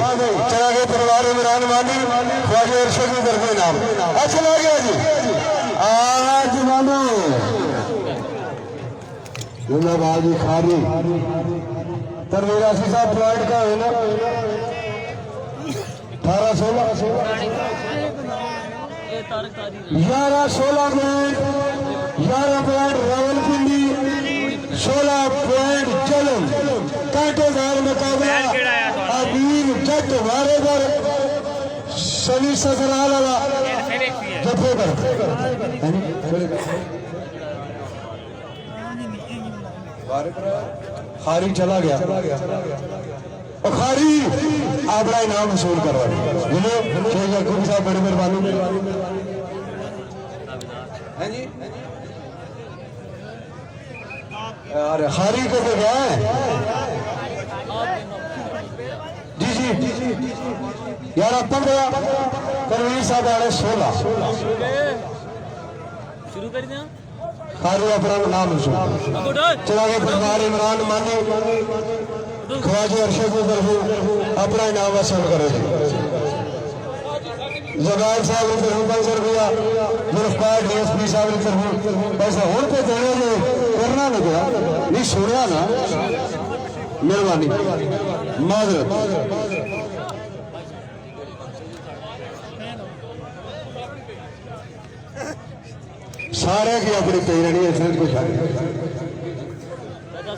चला गया परिवार इमरान मानी ख्वाजा अरशद की तरफ नाम चला गया जी आज मानो बाजी खारी तरवेरा साहब पॉइंट का है ना 11-16 मिनट 11 पॉइंट रावलपिंडी 16 पॉइंट चलन कांटेदार मुकाबला अबीर जट वारे पर सभी ससुराल वाला जफे पर खारी चला गया और खारी अपना इनाम वसूल करवा बोलो शेख याकूब साहब बड़ी मेहरबानी है जी अरे खारी को तो क्या है जी जी 11-15 परवीन साहब आए 16 शुरू कर दिया खारी अपना नाम वसूल चला गया परिवार इमरान मानी ख्वाजा अरशद की तरफ अपना इनाम वसूल करे जगार साहब की तरफ 500 रुपया जुल्फकार डीएसपी साहब की तरफ पैसा हूं पे देने जो करना नहीं गया नहीं सुनिया ना मेहरबानी माजरत सारे की अपनी पी रहनी है फिर कुछ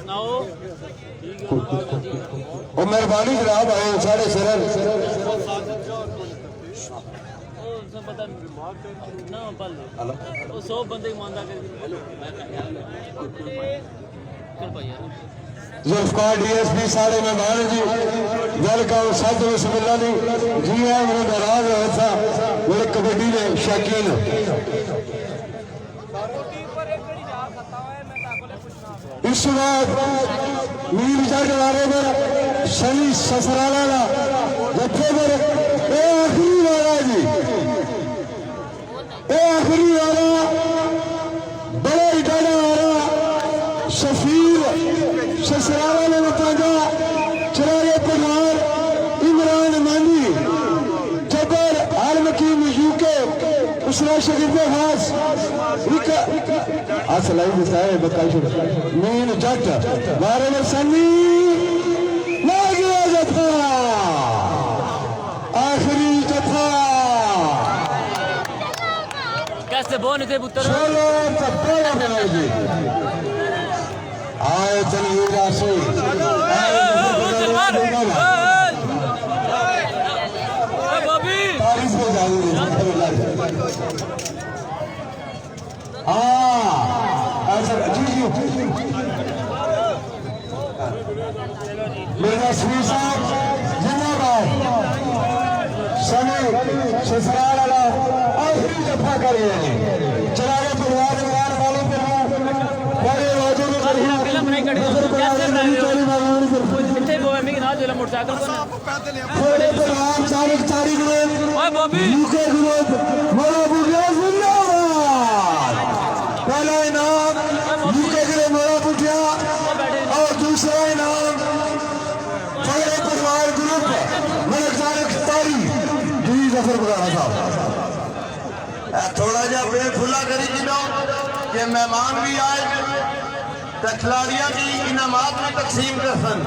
सुनाओ वो मेहरबानी जनाब आए साढ़े सिर सौ बंदे मानदा जुल्फकार डीएसपी साढ़े मेहमान जी वेलकम सद बिस्मिल्लाह जी जी है मेरे नाराज रहा था मेरे कबड्डी में शौकीन इस बात मीर जट वाले पर शनि ससराला जत्थे पर आखिरी वाला जी आखिरी वाला बड़ा ही डाला वाला शफीर ससराला ने बताया चरागे परिवार इमरान मानी जबर आलमकीम यूके उसरा शरीफ खास असलाई मिसाए बकाई मीन जट वारे में सनी लागिया जफा आखिरी जफा कैसे बोने थे पुत्र चलो पप्पा बनाओ जी आए तनवीर आसे तारीफ हो जाएगी जी जी मेरा श्री साहब जिंदाबाद सनी ससुराल वाला आखिरी दफा करिए चला गया परिवार इमरान वालों पर बड़े वाजों में फिल्म नहीं कटी कैसे कितने गो में ना जो मोटरसाइकिल बड़े परिवार चारिक तारीख में ओए बॉबी यूके ग्रुप मोरा बुढ़िया जिंदाबाद पहला इनाम यूके के लिए मोरा बुढ़िया और दूसरा इनाम बड़े परिवार ग्रुप मलक तारिक तारीख जी जफर बुराना साहब थोड़ा जा पेट खुला करी जिनो कि मेहमान भी आए तो खिलाड़ियों की इनामात में तकसीम कर सन